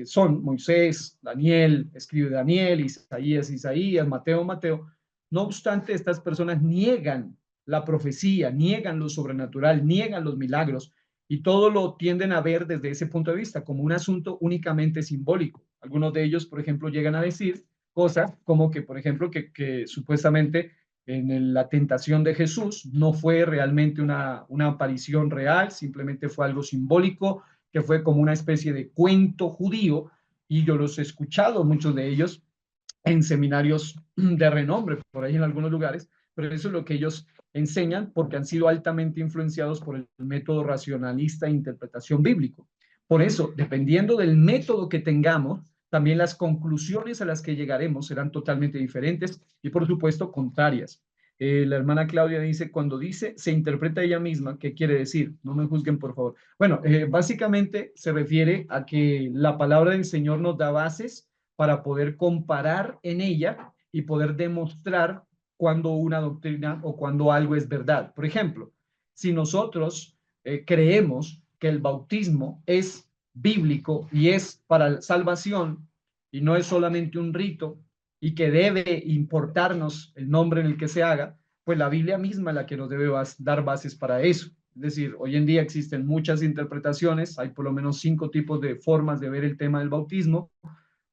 son Moisés, Daniel, escribe Daniel, Isaías, Isaías, Mateo, Mateo. No obstante, estas personas niegan la profecía, niegan lo sobrenatural, niegan los milagros y todo lo tienden a ver desde ese punto de vista como un asunto únicamente simbólico. Algunos de ellos, por ejemplo, llegan a decir cosas como que, por ejemplo, que supuestamente en la tentación de Jesús no fue realmente una aparición real, simplemente fue algo simbólico, que fue como una especie de cuento judío, y yo los he escuchado, muchos de ellos, en seminarios de renombre, por ahí en algunos lugares, pero eso es lo que ellos enseñan porque han sido altamente influenciados por el método racionalista de interpretación bíblico. Por eso, dependiendo del método que tengamos, también las conclusiones a las que llegaremos serán totalmente diferentes y, por supuesto, contrarias. La hermana Claudia dice, cuando dice, se interpreta ella misma, ¿qué quiere decir? No me juzguen, por favor. Bueno, básicamente se refiere a que la palabra del Señor nos da bases para poder comparar en ella y poder demostrar cuando una doctrina o cuando algo es verdad. Por ejemplo, si nosotros creemos que el bautismo es bíblico y es para salvación y no es solamente un rito y que debe importarnos el nombre en el que se haga, pues la Biblia misma es la que nos debe dar bases para eso. Es decir, hoy en día existen muchas interpretaciones, hay por lo menos 5 tipos de formas de ver el tema del bautismo,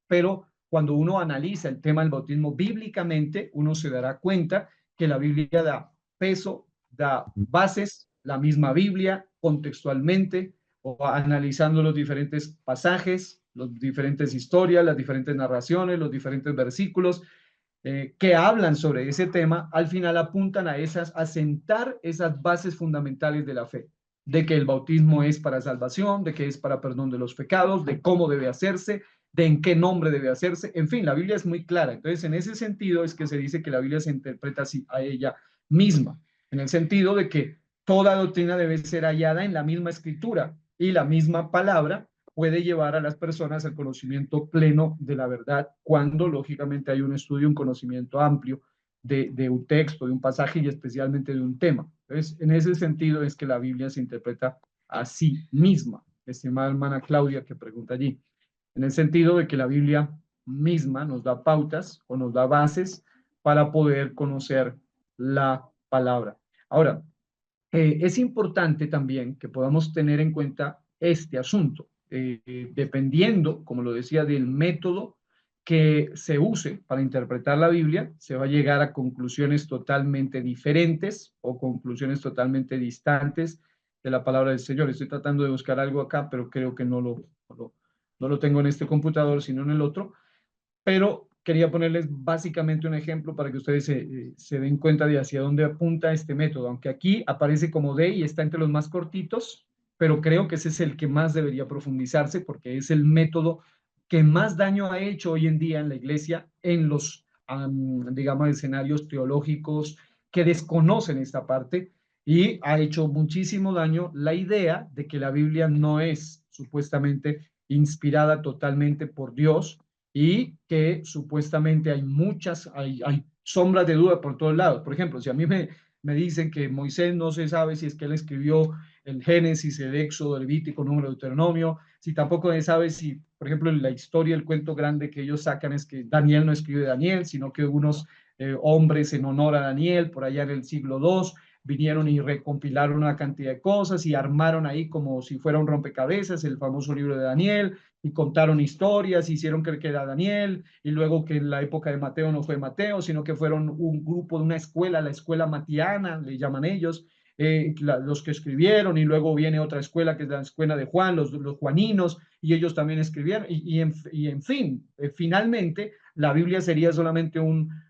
pero cuando uno analiza el tema del bautismo bíblicamente, uno se dará cuenta que la Biblia da peso, da bases, la misma Biblia contextualmente, o analizando los diferentes pasajes, las diferentes historias, las diferentes narraciones, los diferentes versículos que hablan sobre ese tema, al final apuntan a sentar esas bases fundamentales de la fe, de que el bautismo es para salvación, de que es para perdón de los pecados, de cómo debe hacerse, de en qué nombre debe hacerse. En fin, la Biblia es muy clara. Entonces, en ese sentido es que se dice que la Biblia se interpreta así a ella misma, en el sentido de que toda doctrina debe ser hallada en la misma escritura y la misma palabra puede llevar a las personas al conocimiento pleno de la verdad cuando, lógicamente, hay un estudio, un conocimiento amplio de un texto, de un pasaje y especialmente de un tema. Entonces, en ese sentido es que la Biblia se interpreta a sí misma. Estimada hermana Claudia, que pregunta allí, en el sentido de que la Biblia misma nos da pautas o nos da bases para poder conocer la palabra. Ahora, es importante también que podamos tener en cuenta este asunto, dependiendo, como lo decía, del método que se use para interpretar la Biblia, se va a llegar a conclusiones totalmente diferentes o conclusiones totalmente distantes de la palabra del Señor. Estoy tratando de buscar algo acá, pero creo que no lo tengo en este computador, sino en el otro, pero quería ponerles básicamente un ejemplo para que ustedes se den cuenta de hacia dónde apunta este método, aunque aquí aparece como D y está entre los más cortitos, pero creo que ese es el que más debería profundizarse porque es el método que más daño ha hecho hoy en día en la iglesia, en los, digamos, escenarios teológicos que desconocen esta parte, y ha hecho muchísimo daño la idea de que la Biblia no es supuestamente inspirada totalmente por Dios, y que supuestamente hay sombras de duda por todos lados. Por ejemplo, si a mí me dicen que Moisés no se sabe si es que él escribió el Génesis, el Éxodo, el Levítico, Número, Deuteronomio, si tampoco se sabe si, por ejemplo, en la historia, el cuento grande que ellos sacan es que Daniel no escribe Daniel, sino que unos hombres en honor a Daniel por allá en el siglo II vinieron y recompilaron una cantidad de cosas y armaron ahí como si fuera un rompecabezas el famoso libro de Daniel, y contaron historias, hicieron creer que era Daniel, y luego que en la época de Mateo no fue Mateo, sino que fueron un grupo de una escuela, la escuela matiana, le llaman ellos, los que escribieron, y luego viene otra escuela que es la escuela de Juan, los juaninos, y ellos también escribieron, y en fin, finalmente la Biblia sería solamente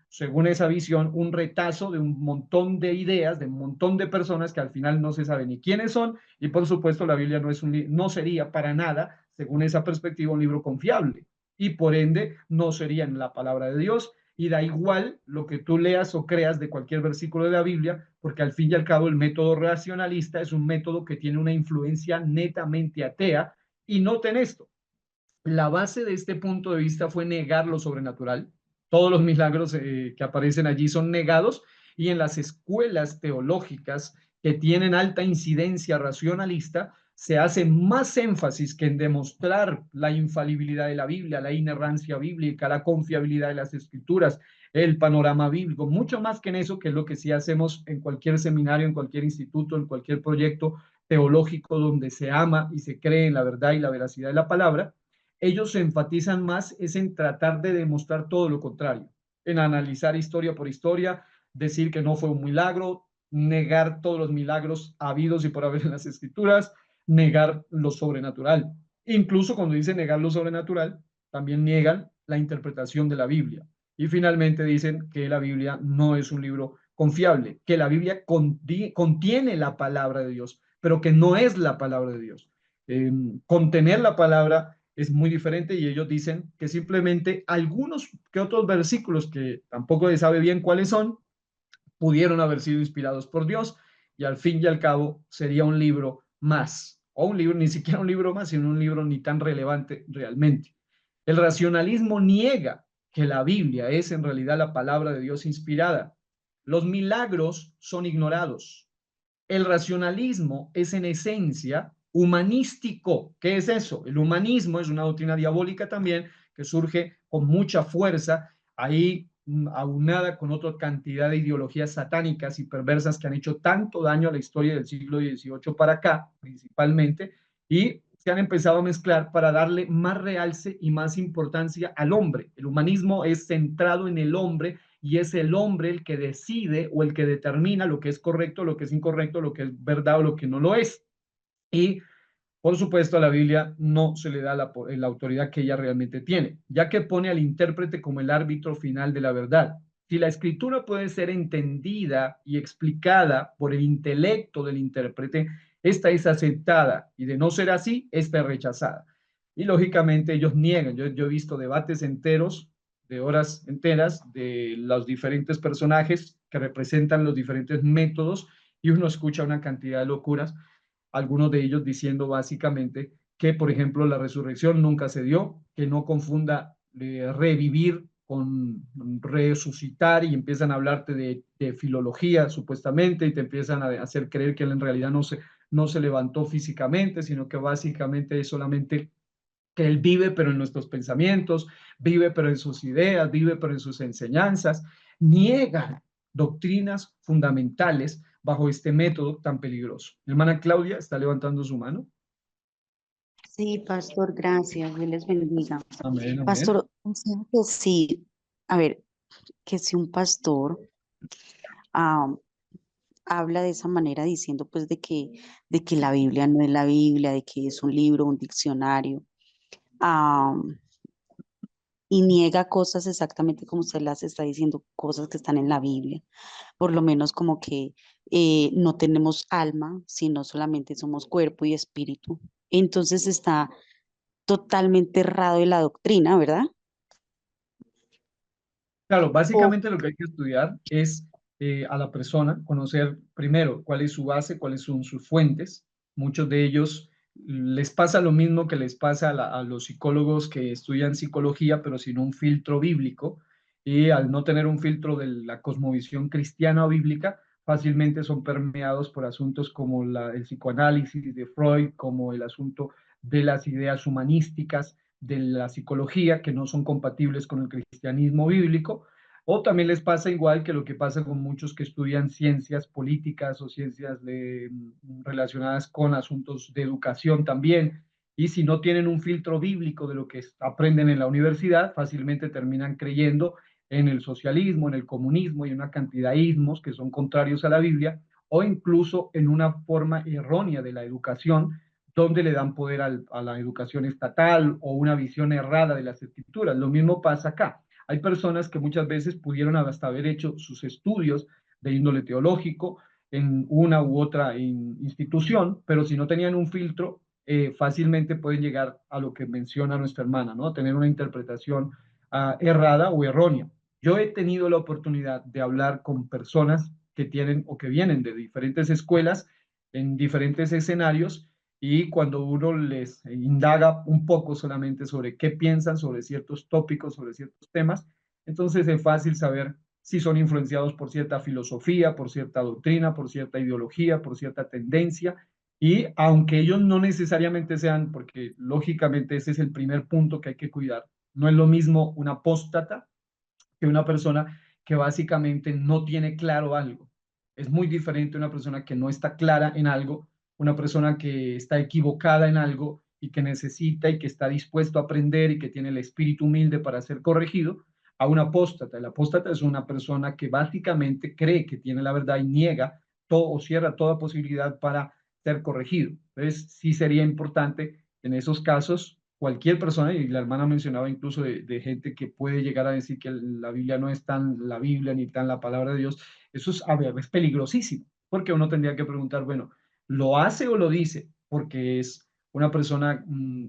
según esa visión, un retazo de un montón de ideas, de un montón de personas que al final no se sabe ni quiénes son, y por supuesto la Biblia no sería para nada, según esa perspectiva, un libro confiable, y por ende no sería en la palabra de Dios, y da igual lo que tú leas o creas de cualquier versículo de la Biblia, porque al fin y al cabo el método racionalista es un método que tiene una influencia netamente atea, y noten esto, la base de este punto de vista fue negar lo sobrenatural. Todos los milagros que aparecen allí son negados, y en las escuelas teológicas que tienen alta incidencia racionalista se hace más énfasis que en demostrar la infalibilidad de la Biblia, la inerrancia bíblica, la confiabilidad de las escrituras, el panorama bíblico, mucho más que en eso, que es lo que sí hacemos en cualquier seminario, en cualquier instituto, en cualquier proyecto teológico donde se ama y se cree en la verdad y la veracidad de la palabra. Ellos se enfatizan más es en tratar de demostrar todo lo contrario, en analizar historia por historia, decir que no fue un milagro, negar todos los milagros habidos y por haber en las escrituras, negar lo sobrenatural. Incluso cuando dice negar lo sobrenatural, también niegan la interpretación de la Biblia. Y finalmente dicen que la Biblia no es un libro confiable, que la Biblia contiene la palabra de Dios, pero que no es la palabra de Dios. Contener la palabra es muy diferente, y ellos dicen que simplemente algunos que otros versículos que tampoco se sabe bien cuáles son, pudieron haber sido inspirados por Dios, y al fin y al cabo sería un libro más, o un libro, ni siquiera un libro más, sino un libro ni tan relevante realmente. El racionalismo niega que la Biblia es en realidad la palabra de Dios inspirada. Los milagros son ignorados. El racionalismo es en esencia humanístico. ¿Qué es eso? El humanismo es una doctrina diabólica también que surge con mucha fuerza ahí, aunada con otra cantidad de ideologías satánicas y perversas que han hecho tanto daño a la historia del siglo XVIII para acá, principalmente, y se han empezado a mezclar para darle más realce y más importancia al hombre. El humanismo es centrado en el hombre, y es el hombre el que decide o el que determina lo que es correcto, lo que es incorrecto, lo que es verdad o lo que no lo es. Y por supuesto, a la Biblia no se le da la autoridad que ella realmente tiene, ya que pone al intérprete como el árbitro final de la verdad. Si la escritura puede ser entendida y explicada por el intelecto del intérprete, esta es aceptada, y de no ser así, esta es rechazada. Y lógicamente ellos niegan. Yo he visto debates enteros, de horas enteras, de los diferentes personajes que representan los diferentes métodos, y uno escucha una cantidad de locuras, algunos de ellos diciendo básicamente que, por ejemplo, la resurrección nunca se dio, que no confunda revivir con resucitar, y empiezan a hablarte de filología supuestamente, y te empiezan a hacer creer que él en realidad no se levantó físicamente, sino que básicamente es solamente que él vive pero en nuestros pensamientos, vive pero en sus ideas, vive pero en sus enseñanzas. Niega doctrinas fundamentales bajo este método tan peligroso. Mi hermana Claudia está levantando su mano. Sí, pastor, gracias. Dios les bendiga. Amén, amén. Pastor, o sea que sí, a ver, que si un pastor ah, habla de esa manera diciendo pues de que la Biblia no es la Biblia, de que es un libro, un diccionario, ah, y niega cosas exactamente como usted las está diciendo, cosas que están en la Biblia, por lo menos como que no tenemos alma, sino solamente somos cuerpo y espíritu. Entonces está totalmente errado de la doctrina, ¿verdad? Claro, O, básicamente lo que hay que estudiar es a la persona, conocer primero cuál es su base, cuáles son sus fuentes. Muchos de ellos les pasa lo mismo que les pasa a los psicólogos que estudian psicología, pero sin un filtro bíblico. Y al no tener un filtro de la cosmovisión cristiana o bíblica, fácilmente son permeados por asuntos como el psicoanálisis de Freud, como el asunto de las ideas humanísticas de la psicología, que no son compatibles con el cristianismo bíblico. O también les pasa igual que lo que pasa con muchos que estudian ciencias políticas o ciencias relacionadas con asuntos de educación también, y si no tienen un filtro bíblico de lo que aprenden en la universidad, fácilmente terminan creyendo en el socialismo, en el comunismo y una cantidad de ismos que son contrarios a la Biblia, o incluso en una forma errónea de la educación, donde le dan poder a la educación estatal o una visión errada de las escrituras. Lo mismo pasa acá. Hay personas que muchas veces pudieron hasta haber hecho sus estudios de índole teológico en una u otra institución, pero si no tenían un filtro, fácilmente pueden llegar a lo que menciona nuestra hermana, ¿no? Tener una interpretación errada o errónea. Yo he tenido la oportunidad de hablar con personas que tienen o que vienen de diferentes escuelas en diferentes escenarios, y cuando uno les indaga un poco solamente sobre qué piensan sobre ciertos tópicos, sobre ciertos temas, entonces es fácil saber si son influenciados por cierta filosofía, por cierta doctrina, por cierta ideología, por cierta tendencia. Y aunque ellos no necesariamente sean, porque lógicamente ese es el primer punto que hay que cuidar, no es lo mismo un apóstata que una persona que básicamente no tiene claro algo. Es muy diferente una persona que no está clara en algo, una persona que está equivocada en algo y que necesita y que está dispuesto a aprender y que tiene el espíritu humilde para ser corregido, a un apóstata. El apóstata es una persona que básicamente cree que tiene la verdad y niega todo o cierra toda posibilidad para ser corregido. Entonces, sí sería importante en esos casos cualquier persona, y la hermana mencionaba incluso de gente que puede llegar a decir que la Biblia no es tan la Biblia ni tan la palabra de Dios, eso es, a ver, es peligrosísimo, porque uno tendría que preguntar, bueno, ¿lo hace o lo dice? Porque es una persona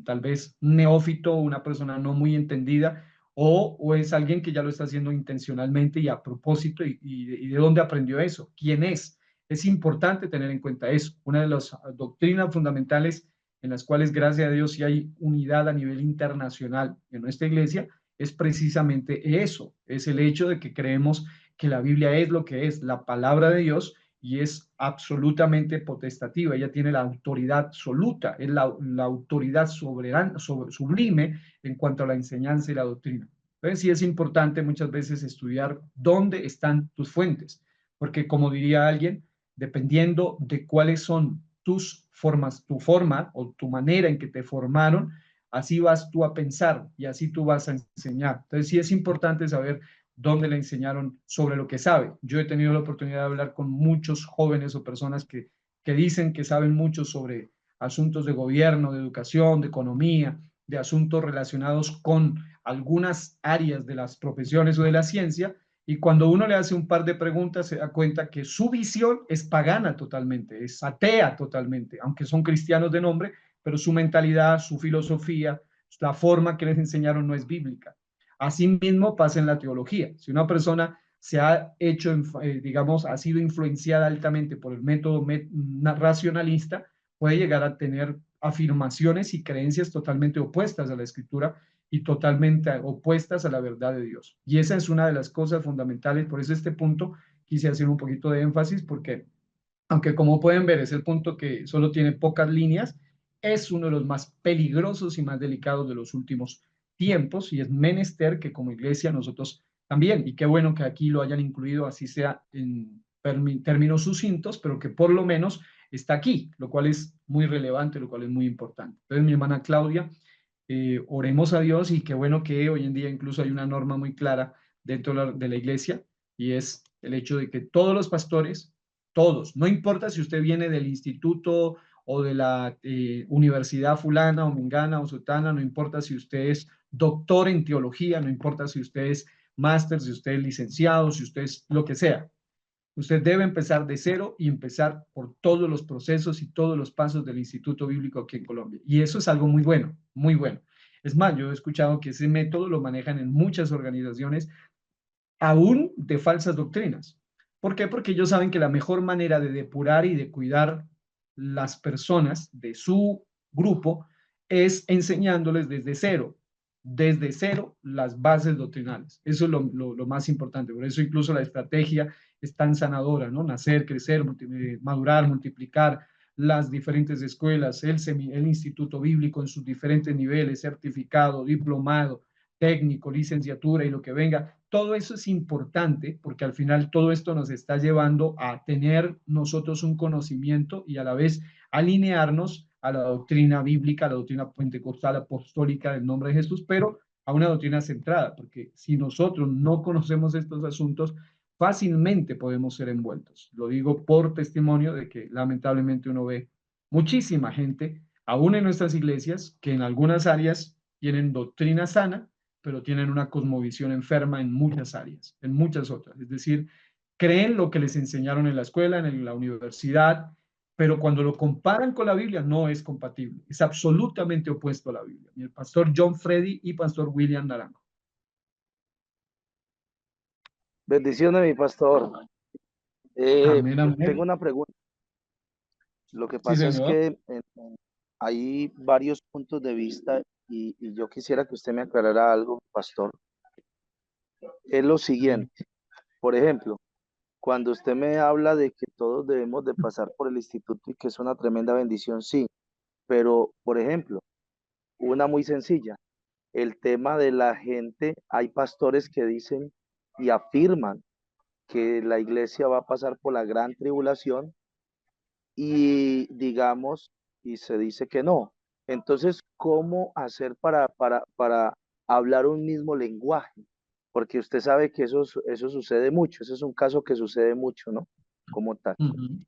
tal vez neófito, una persona no muy entendida, o es alguien que ya lo está haciendo intencionalmente y a propósito, y de dónde aprendió eso, quién es. Es importante tener en cuenta eso. Una de las doctrinas fundamentales en las cuales, gracias a Dios, sí hay unidad a nivel internacional en nuestra iglesia, es precisamente eso, es el hecho de que creemos que la Biblia es lo que es, la palabra de Dios, y es absolutamente potestativa, ella tiene la autoridad absoluta, es la autoridad soberana, sublime en cuanto a la enseñanza y la doctrina. Entonces sí es importante muchas veces estudiar dónde están tus fuentes, porque como diría alguien, dependiendo de cuáles son tus formas, tu forma o tu manera en que te formaron, así vas tú a pensar y así tú vas a enseñar. Entonces sí es importante saber dónde le enseñaron sobre lo que sabe. Yo he tenido la oportunidad de hablar con muchos jóvenes o personas que dicen que saben mucho sobre asuntos de gobierno, de educación, de economía, de asuntos relacionados con algunas áreas de las profesiones o de la ciencia, y cuando uno le hace un par de preguntas, se da cuenta que su visión es pagana totalmente, es atea totalmente, aunque son cristianos de nombre, pero su mentalidad, su filosofía, la forma que les enseñaron no es bíblica. Asimismo pasa en la teología. Si una persona se ha hecho, digamos, ha sido influenciada altamente por el método racionalista, puede llegar a tener afirmaciones y creencias totalmente opuestas a la escritura y totalmente opuestas a la verdad de Dios. Y esa es una de las cosas fundamentales. Por eso este punto quise hacer un poquito de énfasis, porque aunque como pueden ver es el punto que solo tiene pocas líneas, es uno de los más peligrosos y más delicados de los últimos tiempos, y es menester que como iglesia nosotros también, y qué bueno que aquí lo hayan incluido, así sea en términos sucintos, pero que por lo menos está aquí, lo cual es muy relevante, lo cual es muy importante. Entonces, mi hermana Claudia, oremos a Dios, y qué bueno que hoy en día incluso hay una norma muy clara dentro de la iglesia, y es el hecho de que todos los pastores, todos, no importa si usted viene del instituto o de la universidad fulana o mengana o sotana, no importa si usted es doctor en teología, no importa si usted es máster, si usted es licenciado, si usted es lo que sea. Usted debe empezar de cero y empezar por todos los procesos y todos los pasos del Instituto Bíblico aquí en Colombia. Y eso es algo muy bueno, muy bueno. Es más, yo he escuchado que ese método lo manejan en muchas organizaciones, aún de falsas doctrinas. ¿Por qué? Porque ellos saben que la mejor manera de depurar y de cuidar las personas de su grupo es enseñándoles desde cero las bases doctrinales. Eso es lo más importante. Por eso incluso la estrategia es tan sanadora, ¿no? Nacer, crecer, madurar, multiplicar, las diferentes escuelas, el Instituto Bíblico en sus diferentes niveles, certificado, diplomado, técnico, licenciatura y lo que venga. Todo eso es importante porque al final todo esto nos está llevando a tener nosotros un conocimiento y a la vez alinearnos a la doctrina bíblica, a la doctrina pentecostal apostólica del nombre de Jesús, pero a una doctrina centrada, porque si nosotros no conocemos estos asuntos, fácilmente podemos ser envueltos. Lo digo por testimonio de que lamentablemente uno ve muchísima gente, aún en nuestras iglesias, que en algunas áreas tienen doctrina sana, pero tienen una cosmovisión enferma en muchas áreas, en muchas otras. Es decir, creen lo que les enseñaron en la escuela, en la universidad, pero cuando lo comparan con la Biblia no es compatible, es absolutamente opuesto a la Biblia. Y el pastor John Freddy y pastor William Naranjo. Bendiciones, mi pastor. Amén, Tengo amén. una pregunta. Lo que Sí, pasa es señor. que hay varios puntos de vista y yo quisiera que usted me aclarara algo, pastor. Es lo Amén. siguiente. Por ejemplo, cuando usted me habla de que todos debemos de pasar por el instituto y que es una tremenda bendición, sí. Pero, por ejemplo, una muy sencilla, el tema de la gente, hay pastores que dicen y afirman que la iglesia va a pasar por la gran tribulación y digamos, y se dice que no. Entonces, ¿cómo hacer para hablar un mismo lenguaje? Porque usted sabe que eso sucede mucho, ese es un caso que sucede mucho, ¿no? Como tal. Ujú. Sí,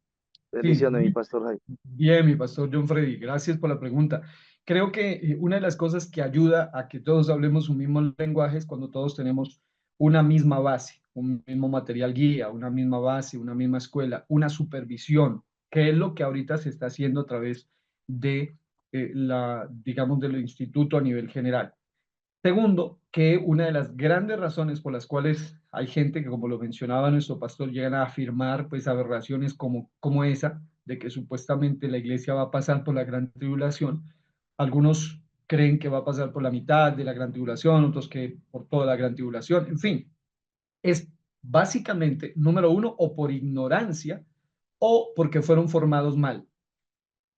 Bendiciones, mi pastor Jaime. bien, mi pastor John Freddy, gracias por la pregunta. Creo que una de las cosas que ayuda a que todos hablemos un mismo lenguaje es cuando todos tenemos una misma base, un mismo material guía, una misma base, una misma escuela, una supervisión, que es lo que ahorita se está haciendo a través de digamos, del instituto a nivel general. Segundo, que una de las grandes razones por las cuales hay gente que, como lo mencionaba nuestro pastor, llegan a afirmar pues aberraciones como esa, de que supuestamente la iglesia va a pasar por la gran tribulación. Algunos creen que va a pasar por la mitad de la gran tribulación, otros que por toda la gran tribulación. En fin, es básicamente, número uno, o por ignorancia o porque fueron formados mal.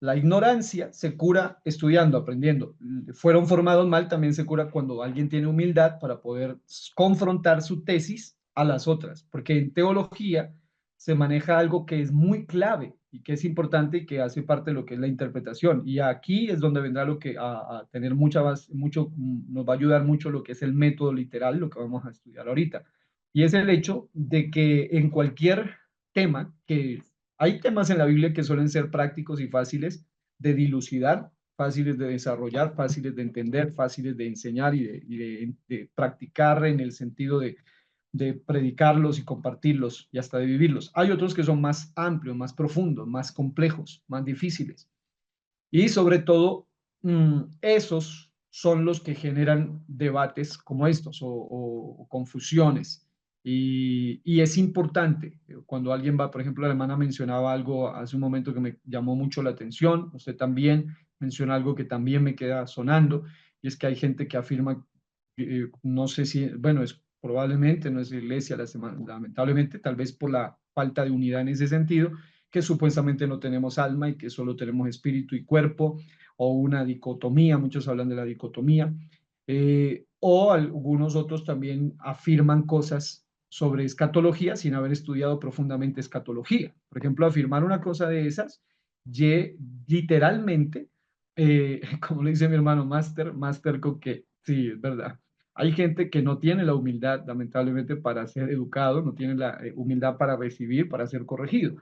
La ignorancia se cura estudiando, aprendiendo. Fueron formados mal, también se cura cuando alguien tiene humildad para poder confrontar su tesis a las otras, porque en teología se maneja algo que es muy clave y que es importante y que hace parte de lo que es la interpretación. Y aquí es donde vendrá lo que a tener mucha base, mucho, nos va a ayudar mucho lo que es el método literal, lo que vamos a estudiar ahorita. Y es el hecho de que en cualquier tema que hay temas en la Biblia que suelen ser prácticos y fáciles de dilucidar, fáciles de desarrollar, fáciles de entender, fáciles de enseñar de practicar en el sentido de predicarlos y compartirlos y hasta de vivirlos. Hay otros que son más amplios, más profundos, más complejos, más difíciles. Y sobre todo, esos son los que generan debates como estos o confusiones. Y es importante, cuando alguien va, por ejemplo, la hermana mencionaba algo hace un momento que me llamó mucho la atención, usted también menciona algo que también me queda sonando, y es que hay gente que afirma, no sé si, bueno, es probablemente no es la iglesia, lamentablemente, tal vez por la falta de unidad en ese sentido, que supuestamente no tenemos alma y que solo tenemos espíritu y cuerpo, o una dicotomía, muchos hablan de la dicotomía, o algunos otros también afirman cosas sobre escatología sin haber estudiado profundamente escatología. Por ejemplo, afirmar una cosa de esas, literalmente, como le dice mi hermano, más terco que, sí, es verdad. Hay gente que no tiene la humildad, lamentablemente, para ser educado, no tiene la humildad para recibir, para ser corregido.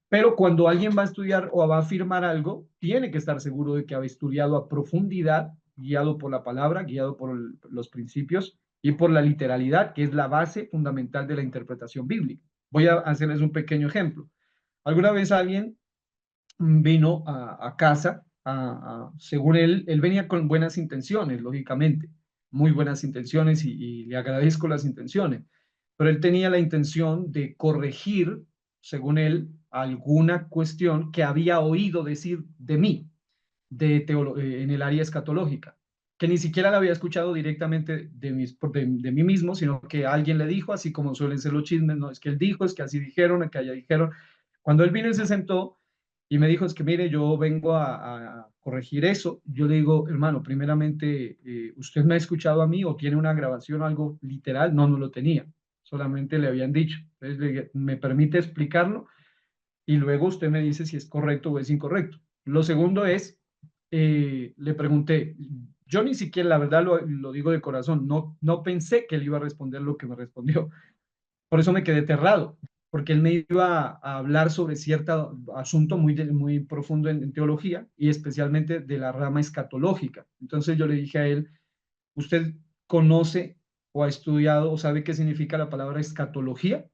Pero cuando alguien va a estudiar o va a afirmar algo, tiene que estar seguro de que ha estudiado a profundidad, guiado por la palabra, guiado por los principios y por la literalidad, que es la base fundamental de la interpretación bíblica. Voy a hacerles un pequeño ejemplo. Alguna vez alguien vino a casa, según él venía con buenas intenciones, lógicamente, muy buenas intenciones y le agradezco las intenciones, pero él tenía la intención de corregir, según él, alguna cuestión que había oído decir de mí, en el área escatológica, que ni siquiera la había escuchado directamente de mí mismo, sino que alguien le dijo, así como suelen ser los chismes, no, es que él dijo, es que así dijeron, que allá dijeron. Cuando él vino y se sentó, y me dijo, es que mire, yo vengo a corregir eso. Yo le digo, hermano, primeramente, ¿usted me ha escuchado a mí o tiene una grabación o algo literal? No, no lo tenía, solamente le habían dicho. Entonces, ¿me permite explicarlo? Y luego usted me dice si es correcto o es incorrecto. Lo segundo es, le pregunté, yo ni siquiera, la verdad lo digo de corazón, no pensé que él iba a responder lo que me respondió. Por eso me quedé aterrado, porque él me iba a hablar sobre cierto asunto muy profundo en teología y especialmente de la rama escatológica. Entonces yo le dije a él, ¿usted conoce o ha estudiado o sabe qué significa la palabra escatología?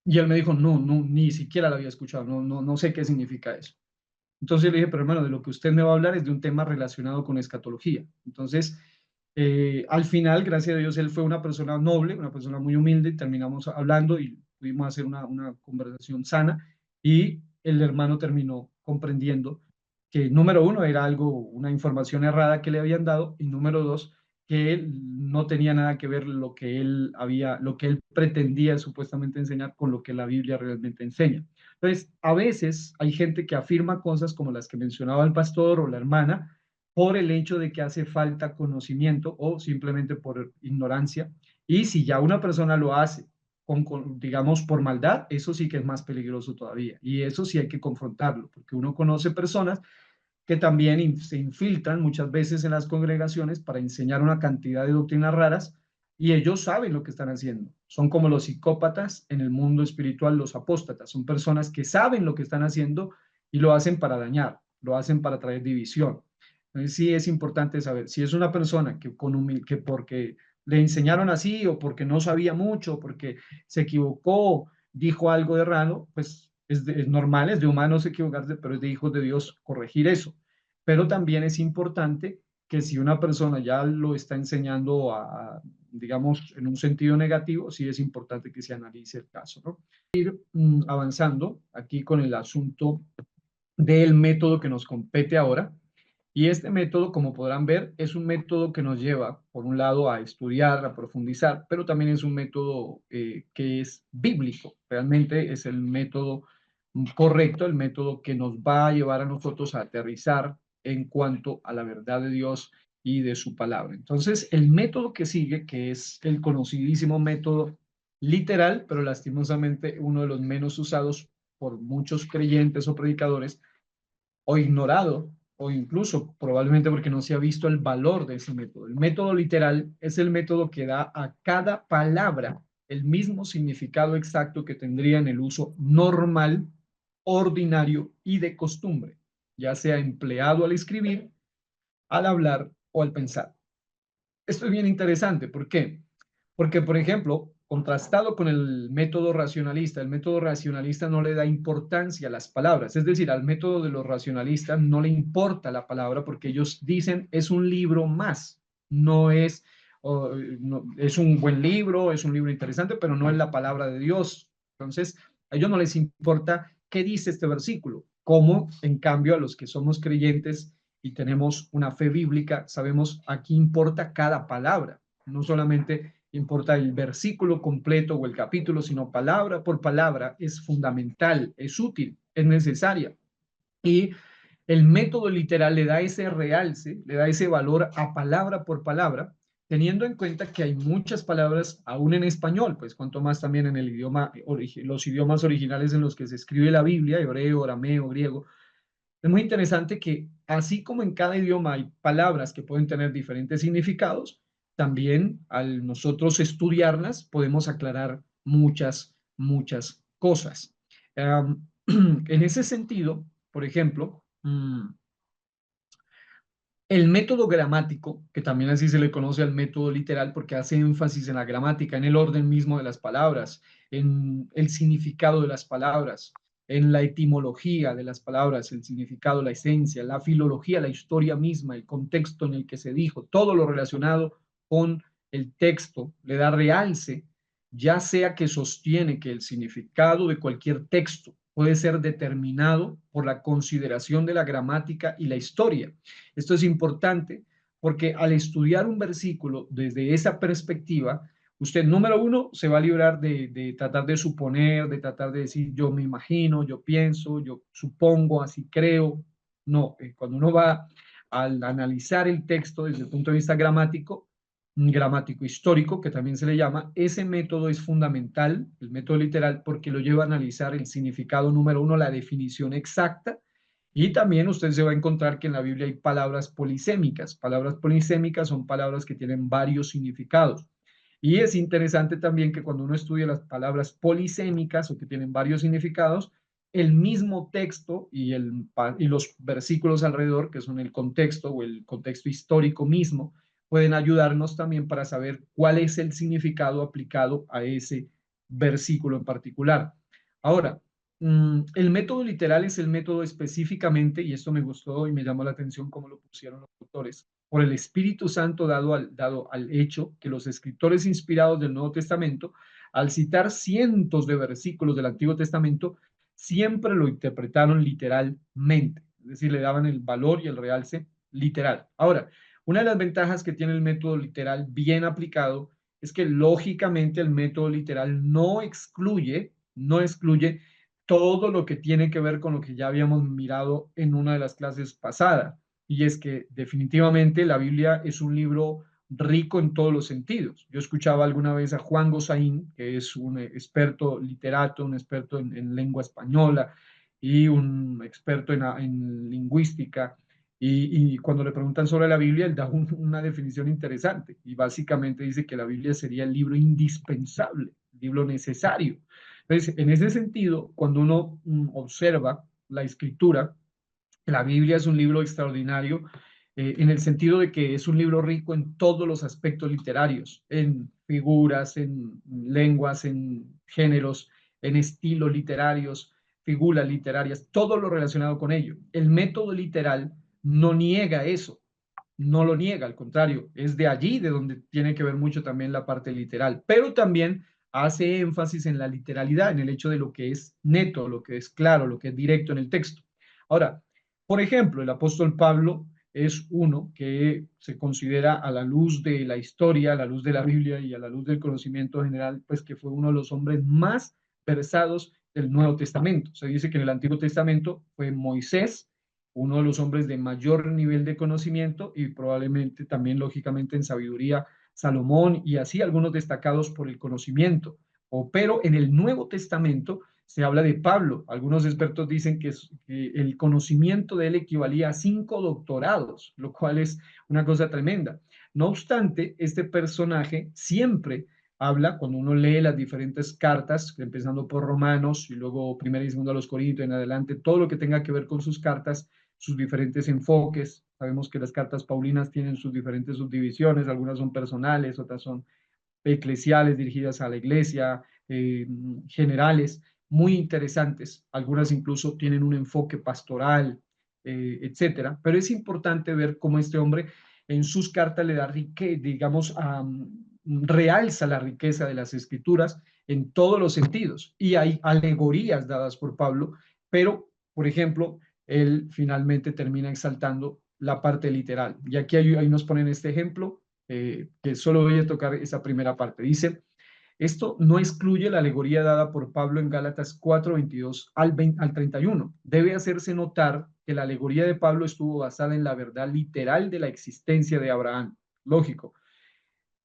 Y él me dijo, no, no, ni siquiera la había escuchado, no sé qué significa eso. Entonces yo le dije, pero hermano, de lo que usted me va a hablar es de un tema relacionado con escatología. Entonces, al final, gracias a Dios, él fue una persona noble, una persona muy humilde, y terminamos hablando y pudimos hacer una conversación sana y el hermano terminó comprendiendo que número uno era algo, una información errada que le habían dado y número dos, que él no tenía nada que ver lo que él pretendía supuestamente enseñar con lo que la Biblia realmente enseña. Entonces, a veces hay gente que afirma cosas como las que mencionaba el pastor o la hermana por el hecho de que hace falta conocimiento o simplemente por ignorancia. Y si ya una persona lo hace digamos, por maldad, eso sí que es más peligroso todavía. Y eso sí hay que confrontarlo, porque uno conoce personas que también se infiltran muchas veces en las congregaciones para enseñar una cantidad de doctrinas raras y ellos saben lo que están haciendo. Son como los psicópatas en el mundo espiritual, los apóstatas. Son personas que saben lo que están haciendo y lo hacen para dañar, lo hacen para traer división. Entonces sí es importante saber si es una persona que porque le enseñaron así o porque no sabía mucho, porque se equivocó, dijo algo de raro, pues es normal, es de humanos equivocarse, pero es de hijos de Dios corregir eso. Pero también es importante que si una persona ya lo está enseñando digamos, en un sentido negativo, sí es importante que se analice el caso, ¿no? Avanzando aquí con el asunto del método que nos compete ahora. Y este método, como podrán ver, es un método que nos lleva, por un lado, a estudiar, a profundizar, pero también es un método que es bíblico. Realmente es el método correcto, el método que nos va a llevar a nosotros a aterrizar en cuanto a la verdad de Dios y de su palabra. Entonces, el método que sigue, que es el conocidísimo método literal, pero lastimosamente uno de los menos usados por muchos creyentes o predicadores, o ignorado, o incluso probablemente porque no se ha visto el valor de ese método. El método literal es el método que da a cada palabra el mismo significado exacto que tendría en el uso normal, ordinario y de costumbre, ya sea empleado al escribir, al hablar o al pensar. Esto es bien interesante. ¿Por qué? Porque, por ejemplo, contrastado con el método racionalista no le da importancia a las palabras. Es decir, al método de los racionalistas no le importa la palabra porque ellos dicen es un libro más, no es, no, es un buen libro, es un libro interesante, pero no es la palabra de Dios. Entonces, a ellos no les importa qué dice este versículo, como en cambio a los que somos creyentes y tenemos una fe bíblica, sabemos aquí importa cada palabra, no solamente importa el versículo completo o el capítulo, sino palabra por palabra es fundamental, es útil, es necesaria. Y el método literal le da ese realce, le da ese valor a palabra por palabra, teniendo en cuenta que hay muchas palabras aún en español, pues cuanto más también en el idioma, los idiomas originales en los que se escribe la Biblia, hebreo, arameo, griego. Es muy interesante que así como en cada idioma hay palabras que pueden tener diferentes significados, también al nosotros estudiarlas podemos aclarar muchas cosas. En ese sentido, por ejemplo, el método gramático, que también así se le conoce al método literal porque hace énfasis en la gramática, en el orden mismo de las palabras, en el significado de las palabras, en la etimología de las palabras, el significado, la esencia, la filología, la historia misma, el contexto en el que se dijo, todo lo relacionado con el texto, le da realce, ya sea que sostiene que el significado de cualquier texto puede ser determinado por la consideración de la gramática y la historia. Esto es importante porque al estudiar un versículo desde esa perspectiva, usted, número uno, se va a librar de tratar de suponer, de tratar de decir yo me imagino, yo pienso, yo supongo, así creo. No, cuando uno va al analizar el texto desde el punto de vista gramático histórico, que también se le llama, ese método es fundamental, el método literal, porque lo lleva a analizar el significado número uno, la definición exacta, y también usted se va a encontrar que en la Biblia hay palabras polisémicas. Palabras polisémicas son palabras que tienen varios significados. Y es interesante también que cuando uno estudia las palabras polisémicas o que tienen varios significados, el mismo texto y los versículos alrededor, que son el contexto o el contexto histórico mismo, pueden ayudarnos también para saber cuál es el significado aplicado a ese versículo en particular. Ahora, el método literal es el método específicamente, y esto me gustó y me llamó la atención cómo lo pusieron los autores, por el Espíritu Santo dado al hecho que los escritores inspirados del Nuevo Testamento, al citar cientos de versículos del Antiguo Testamento, siempre lo interpretaron literalmente, es decir, le daban el valor y el realce literal. Ahora, una de las ventajas que tiene el método literal bien aplicado es que lógicamente el método literal no excluye todo lo que tiene que ver con lo que ya habíamos mirado en una de las clases pasadas, y es que definitivamente la Biblia es un libro rico en todos los sentidos. Yo escuchaba alguna vez a Juan Gosaín, que es un experto literato, un experto en lengua española y un experto en lingüística, y cuando le preguntan sobre la Biblia, él da una definición interesante y básicamente dice que la Biblia sería el libro indispensable, el libro necesario. Entonces, en ese sentido, cuando uno observa la escritura, la Biblia es un libro extraordinario en el sentido de que es un libro rico en todos los aspectos literarios, en figuras, en lenguas, en géneros, en estilos literarios, figuras literarias, todo lo relacionado con ello. El método literal no niega eso, no lo niega, al contrario, es de allí de donde tiene que ver mucho también la parte literal, pero también hace énfasis en la literalidad, en el hecho de lo que es neto, lo que es claro, lo que es directo en el texto. Ahora, por ejemplo, el apóstol Pablo es uno que se considera a la luz de la historia, a la luz de la Biblia y a la luz del conocimiento general, pues que fue uno de los hombres más versados del Nuevo Testamento. Se dice que en el Antiguo Testamento fue Moisés, uno de los hombres de mayor nivel de conocimiento y probablemente también, lógicamente, en sabiduría, Salomón y así algunos destacados por el conocimiento. Pero en el Nuevo Testamento se habla de Pablo. Algunos expertos dicen que el conocimiento de él equivalía a 5 doctorados, lo cual es una cosa tremenda. No obstante, este personaje siempre habla, cuando uno lee las diferentes cartas, empezando por Romanos y luego primera y segunda a los Corintios en adelante, todo lo que tenga que ver con sus cartas, sus diferentes enfoques. Sabemos que las cartas paulinas tienen sus diferentes subdivisiones, algunas son personales, otras son eclesiales dirigidas a la iglesia, generales, muy interesantes. Algunas incluso tienen un enfoque pastoral, etcétera. Pero es importante ver cómo este hombre en sus cartas le da digamos, realza la riqueza de las escrituras en todos los sentidos. Y hay alegorías dadas por Pablo, pero, por ejemplo, él finalmente termina exaltando la parte literal. Y aquí ahí nos ponen este ejemplo, que solo voy a tocar esa primera parte. Dice, esto no excluye la alegoría dada por Pablo en Gálatas 4, 22 al 31. Debe hacerse notar que la alegoría de Pablo estuvo basada en la verdad literal de la existencia de Abraham. Lógico.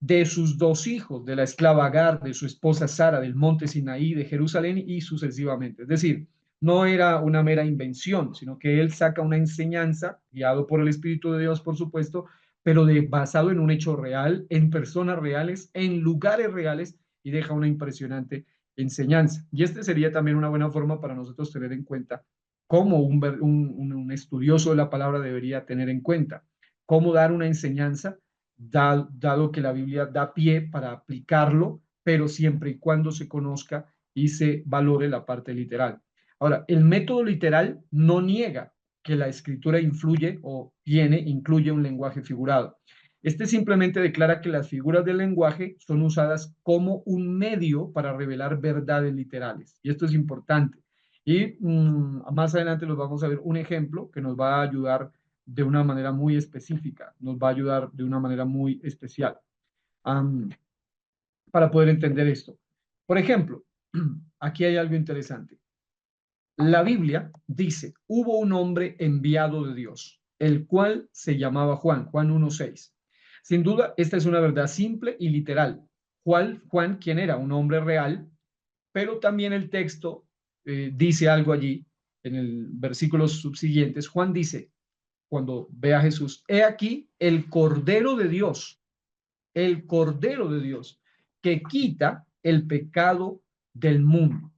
De sus 2 hijos, de la esclava Agar, de su esposa Sara, del monte Sinaí, de Jerusalén y sucesivamente. Es decir, no era una mera invención, sino que él saca una enseñanza, guiado por el Espíritu de Dios, por supuesto, pero basado en un hecho real, en personas reales, en lugares reales, y deja una impresionante enseñanza. Y este sería también una buena forma para nosotros tener en cuenta cómo un estudioso de la palabra debería tener en cuenta, cómo dar una enseñanza dado que la Biblia da pie para aplicarlo, pero siempre y cuando se conozca y se valore la parte literal. Ahora, el método literal no niega que la escritura incluye un lenguaje figurado. Este simplemente declara que las figuras del lenguaje son usadas como un medio para revelar verdades literales. Y esto es importante. Y más adelante nos vamos a ver un ejemplo que nos va a ayudar de una manera muy específica, nos va a ayudar de una manera muy especial para poder entender esto. Por ejemplo, aquí hay algo interesante. La Biblia dice, hubo un hombre enviado de Dios, el cual se llamaba Juan, Juan 1:6. Sin duda, esta es una verdad simple y literal. Juan, quien era un hombre real, pero también el texto dice algo allí, en el versículos subsiguientes. Juan dice, cuando ve a Jesús, he aquí el Cordero de Dios, el Cordero de Dios. que quita el pecado del mundo.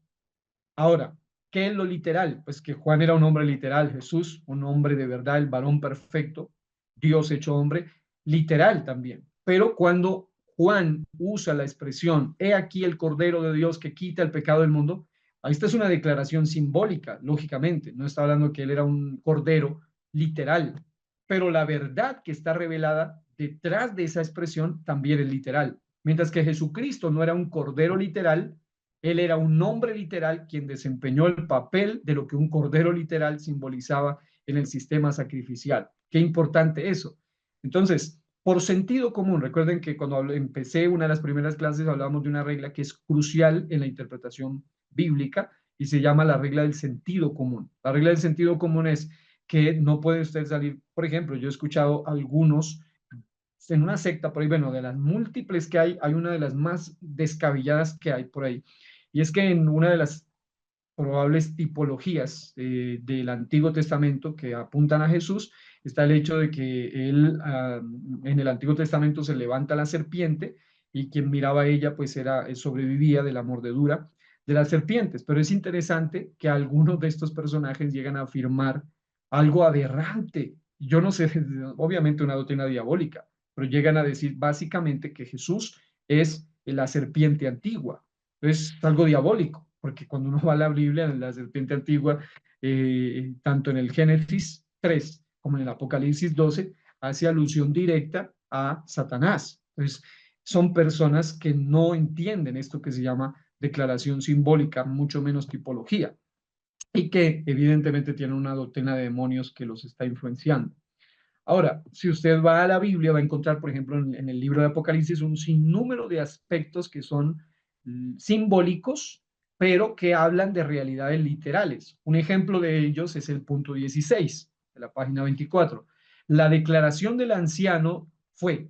Ahora, ¿qué es lo literal? Pues que Juan era un hombre literal, Jesús, un hombre de verdad, el varón perfecto, Dios hecho hombre, literal también. Pero cuando Juan usa la expresión, he aquí el Cordero de Dios que quita el pecado del mundo, esta es una declaración simbólica, lógicamente, no está hablando que él era un cordero literal, pero la verdad que está revelada detrás de esa expresión también es literal. Mientras que Jesucristo no era un cordero literal, él era un hombre literal quien desempeñó el papel de lo que un cordero literal simbolizaba en el sistema sacrificial. Qué importante eso. Entonces, por sentido común, recuerden que cuando empecé una de las primeras clases hablábamos de una regla que es crucial en la interpretación bíblica y se llama la regla del sentido común. La regla del sentido común es que no puede usted salir, por ejemplo, yo he escuchado algunos en una secta por ahí, bueno, de las múltiples que hay una de las más descabelladas que hay por ahí, y es que en una de las probables tipologías del Antiguo Testamento que apuntan a Jesús está el hecho de que él en el Antiguo Testamento se levanta la serpiente y quien miraba a ella pues sobrevivía de la mordedura de las serpientes. Pero es interesante que algunos de estos personajes llegan a afirmar algo aberrante. Yo no sé, obviamente una doctrina diabólica, pero llegan a decir básicamente que Jesús es la serpiente antigua. Es algo diabólico, porque cuando uno va a la Biblia, en la serpiente antigua, tanto en el Génesis 3 como en el Apocalipsis 12, hace alusión directa a Satanás. Entonces, son personas que no entienden esto que se llama declaración simbólica, mucho menos tipología, y que evidentemente tienen una doctrina de demonios que los está influenciando. Ahora, si usted va a la Biblia, va a encontrar, por ejemplo, en el libro de Apocalipsis un sinnúmero de aspectos que son simbólicos, pero que hablan de realidades literales. Un ejemplo de ellos es el punto 16 de la página 24. La declaración del anciano fue,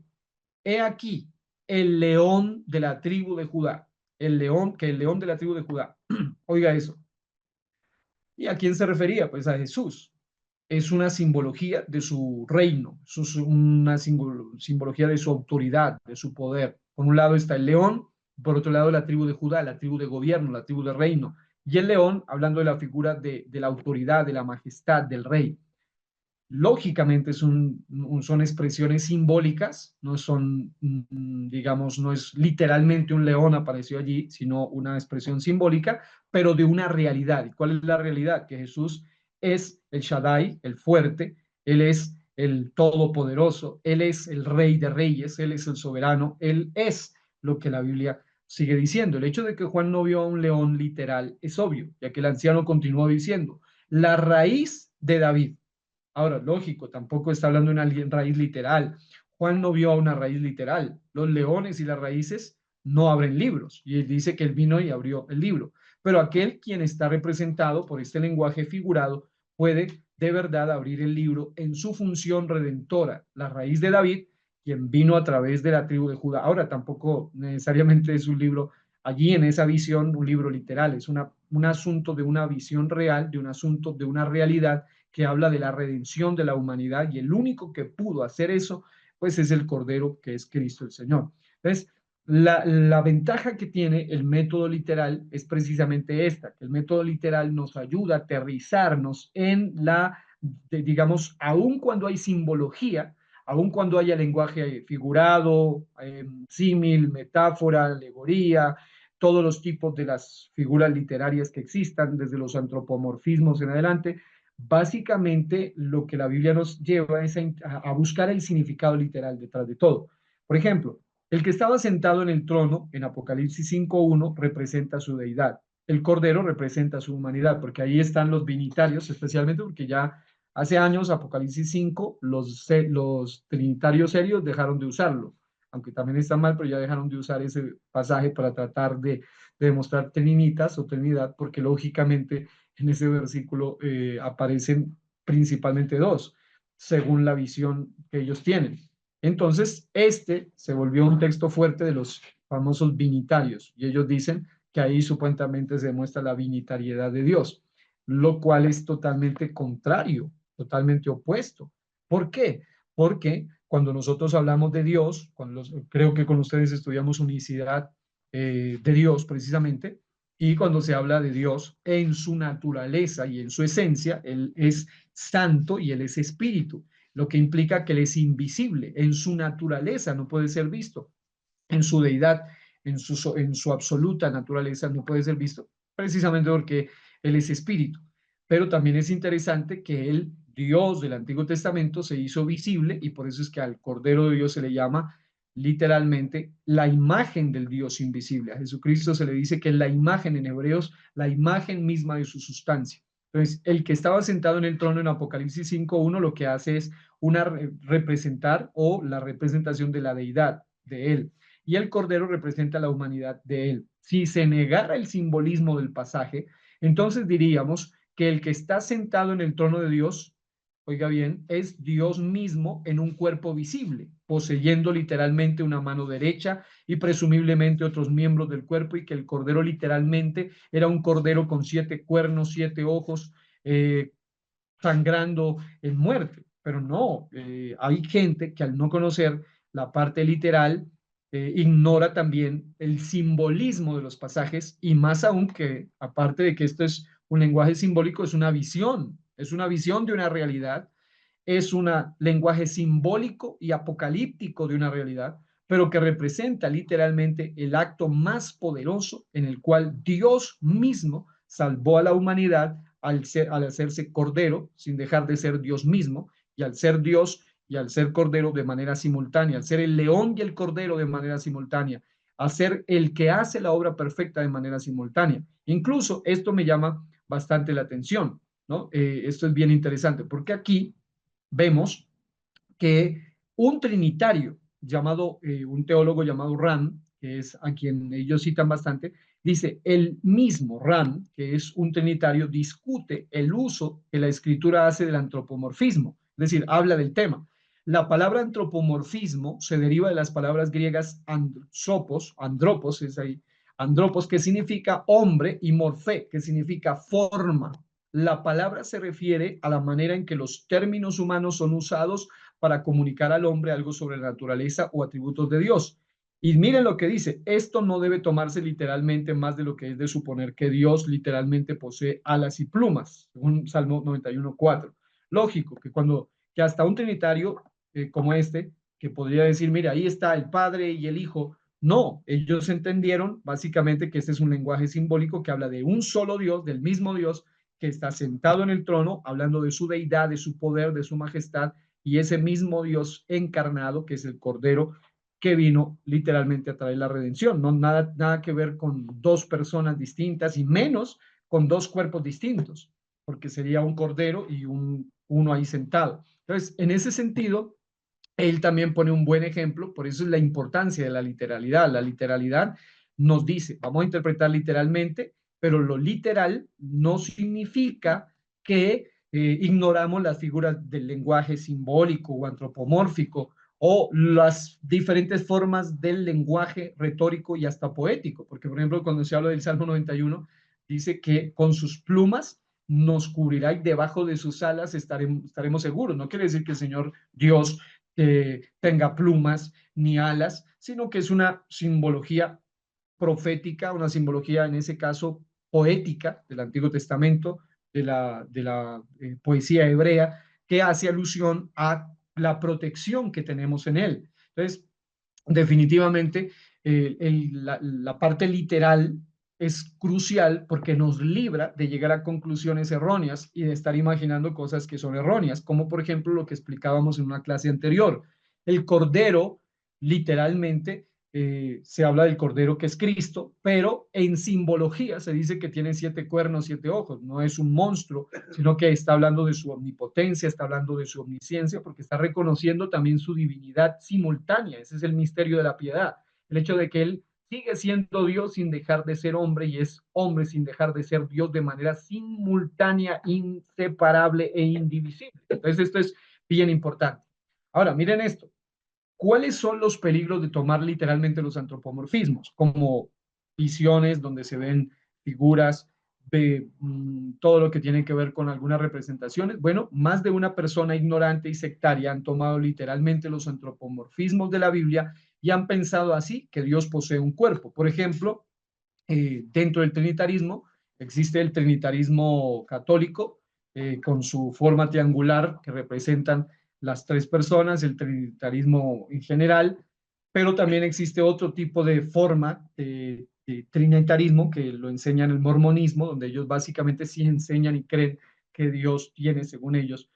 he aquí el león de la tribu de Judá, el león de la tribu de Judá. Oiga eso. ¿Y a quién se refería? Pues a Jesús. Es una simbología de su reino, es una simbología de su autoridad, de su poder. Por un lado está el león, por otro lado la tribu de Judá, la tribu de gobierno, la tribu de reino. Y el león, hablando de la figura de la autoridad, de la majestad del rey. Lógicamente son expresiones simbólicas, no son, digamos, no es literalmente un león apareció allí, sino una expresión simbólica, pero de una realidad. ¿Y cuál es la realidad? Que Jesús es el Shaddai, el fuerte, Él es el todopoderoso, Él es el rey de reyes, Él es el soberano, Él es lo que la Biblia sigue diciendo. El hecho de que Juan no vio a un león literal es obvio, ya que el anciano continuó diciendo, la raíz de David. Ahora, lógico, tampoco está hablando de una raíz literal. Juan no vio a una raíz literal. Los leones y las raíces no abren libros. Y él dice que él vino y abrió el libro. Pero aquel quien está representado por este lenguaje figurado puede de verdad abrir el libro en su función redentora. La raíz de David, quien vino a través de la tribu de Judá. Ahora, tampoco necesariamente es un libro allí en esa visión, un libro literal. Es un asunto de una visión real, de un asunto de una realidad que habla de la redención de la humanidad y el único que pudo hacer eso, pues es el Cordero que es Cristo el Señor. Entonces, la ventaja que tiene el método literal es precisamente esta, que el método literal nos ayuda a aterrizarnos en digamos, aun cuando hay simbología, aun cuando haya lenguaje figurado, símil, metáfora, alegoría, todos los tipos de las figuras literarias que existan, desde los antropomorfismos en adelante, básicamente lo que la Biblia nos lleva es a buscar el significado literal detrás de todo. Por ejemplo, el que estaba sentado en el trono en Apocalipsis 5.1 representa su deidad. El cordero representa su humanidad, porque ahí están los binitarios, especialmente porque ya hace años, Apocalipsis 5, los trinitarios serios dejaron de usarlo, aunque también está mal, pero ya dejaron de usar ese pasaje para tratar de demostrar trinitas o trinidad, porque lógicamente en ese versículo aparecen principalmente dos, según la visión que ellos tienen. Entonces, este se volvió un texto fuerte de los famosos binitarios, y ellos dicen que ahí supuestamente se demuestra la binitariedad de Dios, lo cual es totalmente contrario, totalmente opuesto. ¿Por qué? Porque cuando nosotros hablamos de Dios, creo que con ustedes estudiamos unicidad de Dios precisamente, y cuando se habla de Dios en su naturaleza y en su esencia, Él es santo y Él es espíritu, lo que implica que Él es invisible, en su naturaleza no puede ser visto, en su deidad, en su absoluta naturaleza no puede ser visto, precisamente porque Él es espíritu. Pero también es interesante que el Dios del Antiguo Testamento se hizo visible y por eso es que al Cordero de Dios se le llama literalmente la imagen del Dios invisible. A Jesucristo se le dice que es la imagen en Hebreos, la imagen misma de su sustancia. Entonces, el que estaba sentado en el trono en Apocalipsis 5.1 lo que hace es representar o la representación de la deidad de él y el cordero representa la humanidad de él. Si se negara el simbolismo del pasaje, entonces diríamos que el que está sentado en el trono de Dios, oiga bien, es Dios mismo en un cuerpo visible, poseyendo literalmente una mano derecha y presumiblemente otros miembros del cuerpo, y que el cordero literalmente era un cordero con 7 cuernos, 7 ojos, sangrando en muerte. Pero no, hay gente que al no conocer la parte literal, ignora también el simbolismo de los pasajes y más aún que, aparte de que esto es un lenguaje simbólico, es una visión de una realidad, es un lenguaje simbólico y apocalíptico de una realidad, pero que representa literalmente el acto más poderoso en el cual Dios mismo salvó a la humanidad al hacerse cordero, sin dejar de ser Dios mismo, y al ser Dios y al ser cordero de manera simultánea, al ser el león y el cordero de manera simultánea, a ser el que hace la obra perfecta de manera simultánea. Incluso esto me llama bastante la atención, ¿no? Esto es bien interesante, porque aquí vemos que un trinitario llamado, un teólogo llamado Rand, que es a quien ellos citan bastante, dice, el mismo Rand, que es un trinitario, discute el uso que la escritura hace del antropomorfismo, es decir, habla del tema. La palabra antropomorfismo se deriva de las palabras griegas andropos, es ahí, andropos, que significa hombre, y morfé, que significa forma. La palabra se refiere a la manera en que los términos humanos son usados para comunicar al hombre algo sobre la naturaleza o atributos de Dios. Y miren lo que dice, esto no debe tomarse literalmente más de lo que es de suponer que Dios literalmente posee alas y plumas, según Salmo 91.4. Lógico que hasta un trinitario como este, que podría decir, mira, ahí está el Padre y el Hijo, no, ellos entendieron básicamente que este es un lenguaje simbólico que habla de un solo Dios, del mismo Dios, que está sentado en el trono, hablando de su deidad, de su poder, de su majestad, y ese mismo Dios encarnado, que es el Cordero, que vino literalmente a traer la redención. No nada que ver con dos personas distintas y menos con dos cuerpos distintos, porque sería un Cordero y uno ahí sentado. Entonces, en ese sentido, él también pone un buen ejemplo, por eso es la importancia de la literalidad. La literalidad nos dice, vamos a interpretar literalmente, pero lo literal no significa que ignoramos las figuras del lenguaje simbólico o antropomórfico o las diferentes formas del lenguaje retórico y hasta poético, porque por ejemplo cuando se habla del Salmo 91, dice que con sus plumas nos cubrirá y debajo de sus alas estaremos seguros. No quiere decir que el Señor Dios tenga plumas ni alas, sino que es una simbología profética, una simbología en ese caso poética del Antiguo Testamento, de la poesía hebrea, que hace alusión a la protección que tenemos en él. Entonces, definitivamente, la parte literal es crucial porque nos libra de llegar a conclusiones erróneas y de estar imaginando cosas que son erróneas, como por ejemplo lo que explicábamos en una clase anterior. El cordero, literalmente, se habla del cordero que es Cristo, pero en simbología se dice que tiene 7 cuernos, 7 ojos. No es un monstruo, sino que está hablando de su omnipotencia, está hablando de su omnisciencia, porque está reconociendo también su divinidad simultánea. Ese es el misterio de la piedad, el hecho de que él sigue siendo Dios sin dejar de ser hombre y es hombre sin dejar de ser Dios de manera simultánea, inseparable e indivisible. Entonces esto es bien importante. Ahora, miren esto. ¿Cuáles son los peligros de tomar literalmente los antropomorfismos? Como visiones donde se ven figuras de todo lo que tiene que ver con algunas representaciones. Bueno, más de una persona ignorante y sectaria han tomado literalmente los antropomorfismos de la Biblia y han pensado así, que Dios posee un cuerpo. Por ejemplo, dentro del trinitarismo existe el trinitarismo católico, con su forma triangular que representan las tres personas, el trinitarismo en general, pero también existe otro tipo de forma de trinitarismo que lo enseñan el mormonismo, donde ellos básicamente sí enseñan y creen que Dios tiene, según ellos,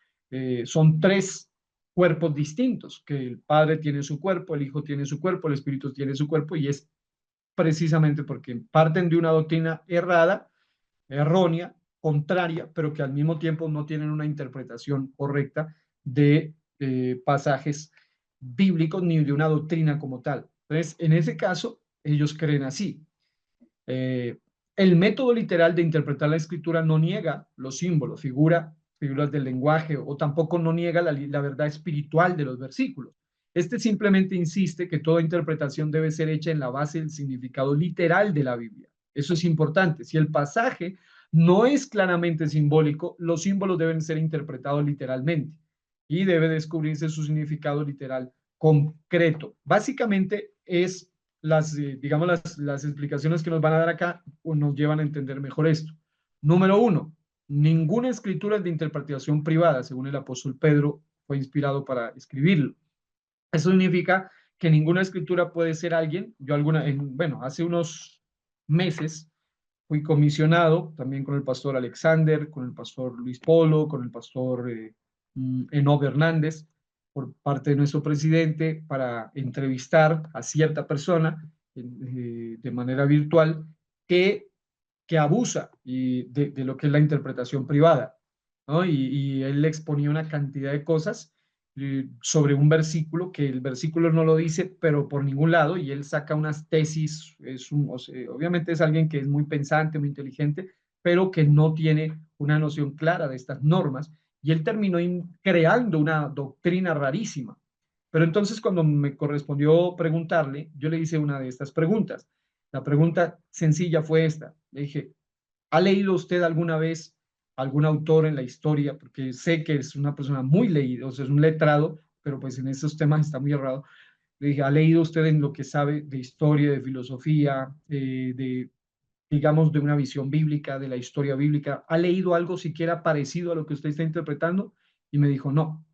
son tres cuerpos distintos, que el Padre tiene su cuerpo, el Hijo tiene su cuerpo, el Espíritu tiene su cuerpo, y es precisamente porque parten de una doctrina errada, errónea, contraria, pero que al mismo tiempo no tienen una interpretación correcta de pasajes bíblicos ni de una doctrina como tal. Entonces, en ese caso, ellos creen así. Eh, el método literal de interpretar la escritura no niega los símbolos, figuras del lenguaje, o tampoco no niega la verdad espiritual de los versículos. Este simplemente insiste que toda interpretación debe ser hecha en la base del significado literal de la Biblia. Eso es importante. Si el pasaje no es claramente simbólico, los símbolos deben ser interpretados literalmente y debe descubrirse su significado literal concreto. Básicamente es digamos, las explicaciones que nos van a dar acá nos llevan a entender mejor esto. Número uno, ninguna escritura es de interpretación privada, según el apóstol Pedro fue inspirado para escribirlo. Eso significa que ninguna escritura puede ser alguien. Yo bueno, hace unos meses fui comisionado también con el pastor Alexander, con el pastor Luis Polo, con el pastor Enob Hernández, por parte de nuestro presidente, para entrevistar a cierta persona de manera virtual que, que abusa de lo que es la interpretación privada, ¿no? Y él le exponía una cantidad de cosas sobre un versículo, que el versículo no lo dice, pero por ningún lado, y él saca unas tesis, o sea, obviamente es alguien que es muy pensante, muy inteligente, pero que no tiene una noción clara de estas normas, y él terminó creando una doctrina rarísima. Pero entonces cuando me correspondió preguntarle, yo le hice una de estas preguntas. La pregunta sencilla fue esta. Le dije, ¿ha leído usted alguna vez algún autor en la historia? Porque sé que es una persona muy leída, o sea, es un letrado, pero pues en esos temas está muy errado. Le dije, ¿ha leído usted en lo que sabe de historia, de filosofía, digamos, de una visión bíblica, de la historia bíblica? ¿Ha leído algo siquiera parecido a lo que usted está interpretando? Y me dijo, no,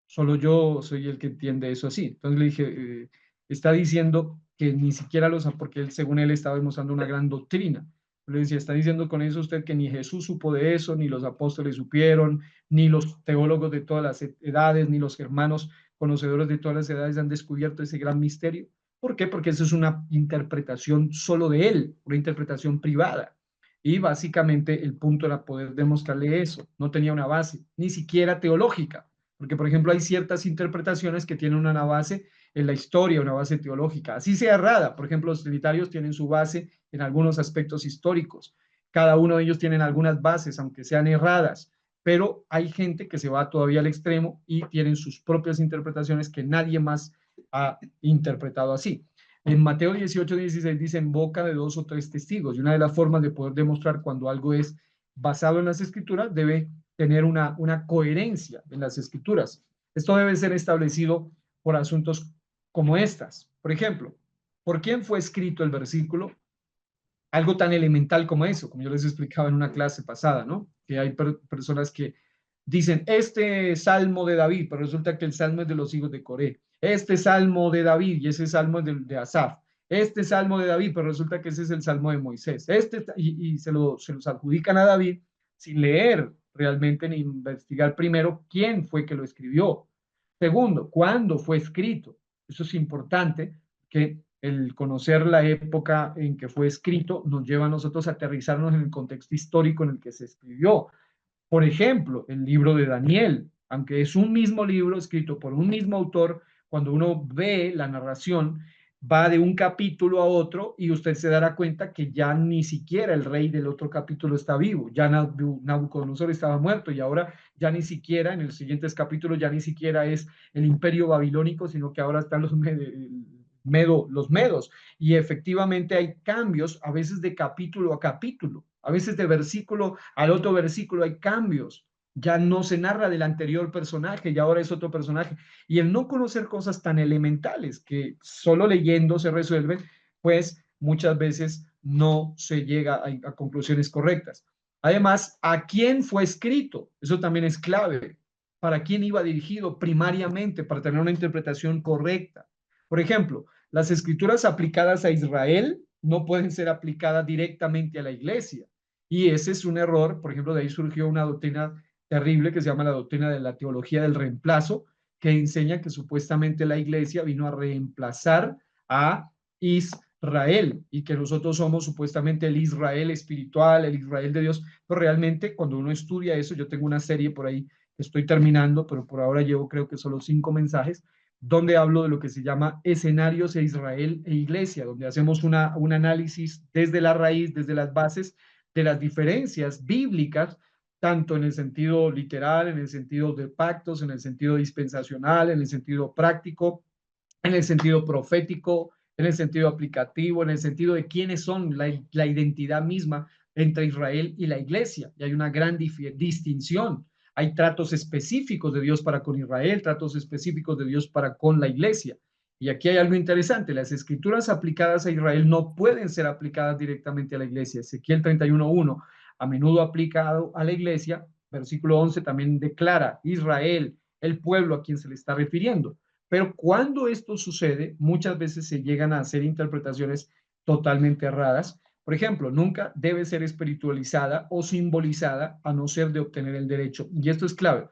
solo yo soy el que entiende eso así. Entonces le dije, está diciendo que ni siquiera porque él, según él, estaba demostrando una gran doctrina. Le decía, está diciendo con eso usted que ni Jesús supo de eso, ni los apóstoles supieron, ni los teólogos de todas las edades, ni los hermanos conocedores de todas las edades han descubierto ese gran misterio. ¿Por qué? Porque eso es una interpretación solo de él, una interpretación privada. Y básicamente el punto era poder demostrarle eso. No tenía una base, ni siquiera teológica. Porque, por ejemplo, hay ciertas interpretaciones que tienen una base en la historia, una base teológica, así sea errada. Por ejemplo, los trinitarios tienen su base en algunos aspectos históricos. Cada uno de ellos tienen algunas bases, aunque sean erradas, pero hay gente que se va todavía al extremo y tienen sus propias interpretaciones que nadie más ha interpretado así. En Mateo 18:16 dice, en boca de dos o tres testigos, y una de las formas de poder demostrar cuando algo es basado en las escrituras debe tener una coherencia en las escrituras. Esto debe ser establecido por asuntos como estas. Por ejemplo, ¿por quién fue escrito el versículo? Algo tan elemental como eso, como yo les explicaba en una clase pasada, ¿no? Que hay personas que dicen, este salmo de David, pero resulta que el salmo es de los hijos de Coré. Este salmo de David, y ese salmo es de Asaf. Este salmo de David, pero resulta que ese es el salmo de Moisés. Y se los adjudican a David sin leer realmente ni investigar primero quién fue que lo escribió. Segundo, cuándo fue escrito. Eso es importante, que el conocer la época en que fue escrito nos lleva a nosotros a aterrizarnos en el contexto histórico en el que se escribió. Por ejemplo, el libro de Daniel, aunque es un mismo libro escrito por un mismo autor, cuando uno ve la narración, va de un capítulo a otro y usted se dará cuenta que ya ni siquiera el rey del otro capítulo está vivo, ya Nabucodonosor estaba muerto y ahora ya ni siquiera en los siguientes capítulos ya ni siquiera es el imperio babilónico, sino que ahora están los medos. Y efectivamente hay cambios a veces de capítulo a capítulo, a veces de versículo al otro versículo hay cambios. Ya no se narra del anterior personaje y ahora es otro personaje. Y el no conocer cosas tan elementales que solo leyendo se resuelven, pues muchas veces no se llega a conclusiones correctas. Además, ¿a quién fue escrito? Eso también es clave. ¿Para quién iba dirigido primariamente para tener una interpretación correcta? Por ejemplo, las escrituras aplicadas a Israel no pueden ser aplicadas directamente a la iglesia. Y ese es un error. Por ejemplo, de ahí surgió una doctrina terrible que se llama la doctrina de la teología del reemplazo, que enseña que supuestamente la iglesia vino a reemplazar a Israel y que nosotros somos supuestamente el Israel espiritual, el Israel de Dios, pero realmente cuando uno estudia eso, yo tengo una serie por ahí que estoy terminando, pero por ahora llevo creo que solo 5 mensajes, donde hablo de lo que se llama escenarios de Israel e iglesia, donde hacemos un análisis desde la raíz, desde las bases de las diferencias bíblicas, tanto en el sentido literal, en el sentido de pactos, en el sentido dispensacional, en el sentido práctico, en el sentido profético, en el sentido aplicativo, en el sentido de quiénes son la identidad misma entre Israel y la iglesia. Y hay una gran distinción. Hay tratos específicos de Dios para con Israel, tratos específicos de Dios para con la iglesia. Y aquí hay algo interesante, las escrituras aplicadas a Israel no pueden ser aplicadas directamente a la iglesia. Ezequiel 31:1, a menudo aplicado a la iglesia, versículo 11 también declara Israel, el pueblo a quien se le está refiriendo. Pero cuando esto sucede, muchas veces se llegan a hacer interpretaciones totalmente erradas. Por ejemplo, nunca debe ser espiritualizada o simbolizada a no ser de obtener el derecho. Y esto es clave.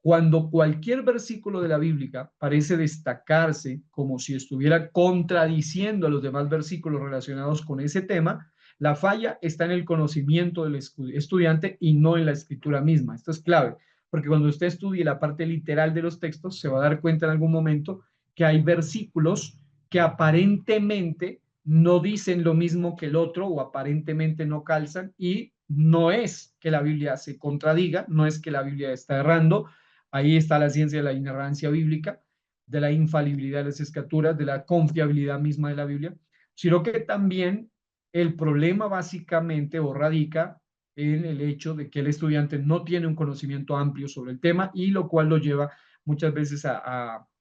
Cuando cualquier versículo de la Biblia parece destacarse como si estuviera contradiciendo a los demás versículos relacionados con ese tema, la falla está en el conocimiento del estudiante y no en la escritura misma. Esto es clave, porque cuando usted estudie la parte literal de los textos, se va a dar cuenta en algún momento que hay versículos que aparentemente no dicen lo mismo que el otro o aparentemente no calzan, y no es que la Biblia se contradiga, no es que la Biblia está errando. Ahí está la ciencia de la inerrancia bíblica, de la infalibilidad de las escrituras, de la confiabilidad misma de la Biblia, sino que también el problema básicamente o radica en el hecho de que el estudiante no tiene un conocimiento amplio sobre el tema, y lo cual lo lleva muchas veces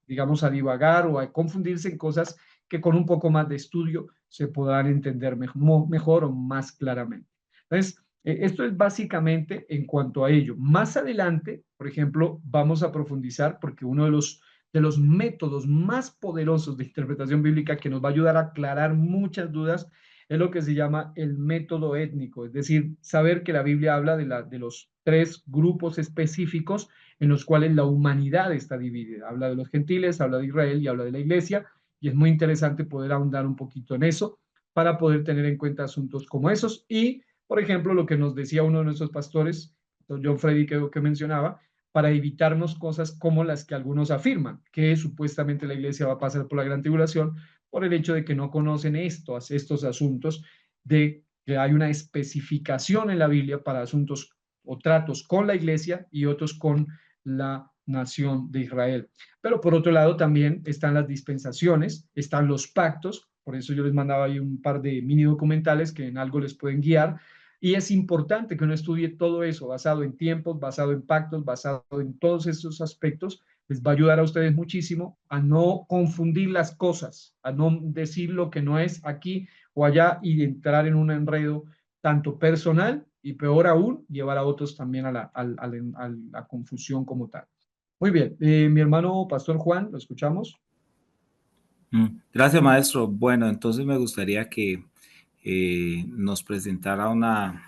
digamos, a divagar o a confundirse en cosas que con un poco más de estudio se podrán entender mejor o más claramente. Entonces, esto es básicamente en cuanto a ello. Más adelante, por ejemplo, vamos a profundizar porque uno de los métodos más poderosos de interpretación bíblica que nos va a ayudar a aclarar muchas dudas es lo que se llama el método étnico, es decir, saber que la Biblia habla de los 3 grupos específicos en los cuales la humanidad está dividida. Habla de los gentiles, habla de Israel y habla de la iglesia, y es muy interesante poder ahondar un poquito en eso para poder tener en cuenta asuntos como esos. Y por ejemplo, lo que nos decía uno de nuestros pastores, John Freddy, que mencionaba, para evitarnos cosas como las que algunos afirman, que supuestamente la iglesia va a pasar por la gran tribulación por el hecho de que no conocen estos asuntos, de que hay una especificación en la Biblia para asuntos o tratos con la iglesia y otros con la nación de Israel. Pero por otro lado también están las dispensaciones, están los pactos, por eso yo les mandaba ahí un par de mini documentales que en algo les pueden guiar. Y es importante que uno estudie todo eso, basado en tiempos, basado en pactos, basado en todos esos aspectos. Les va a ayudar a ustedes muchísimo a no confundir las cosas, a no decir lo que no es aquí o allá y entrar en un enredo tanto personal y peor aún, llevar a otros también a la confusión como tal. Muy bien, mi hermano Pastor Juan, ¿lo escuchamos? Gracias, maestro. Bueno, entonces me gustaría que nos presentara una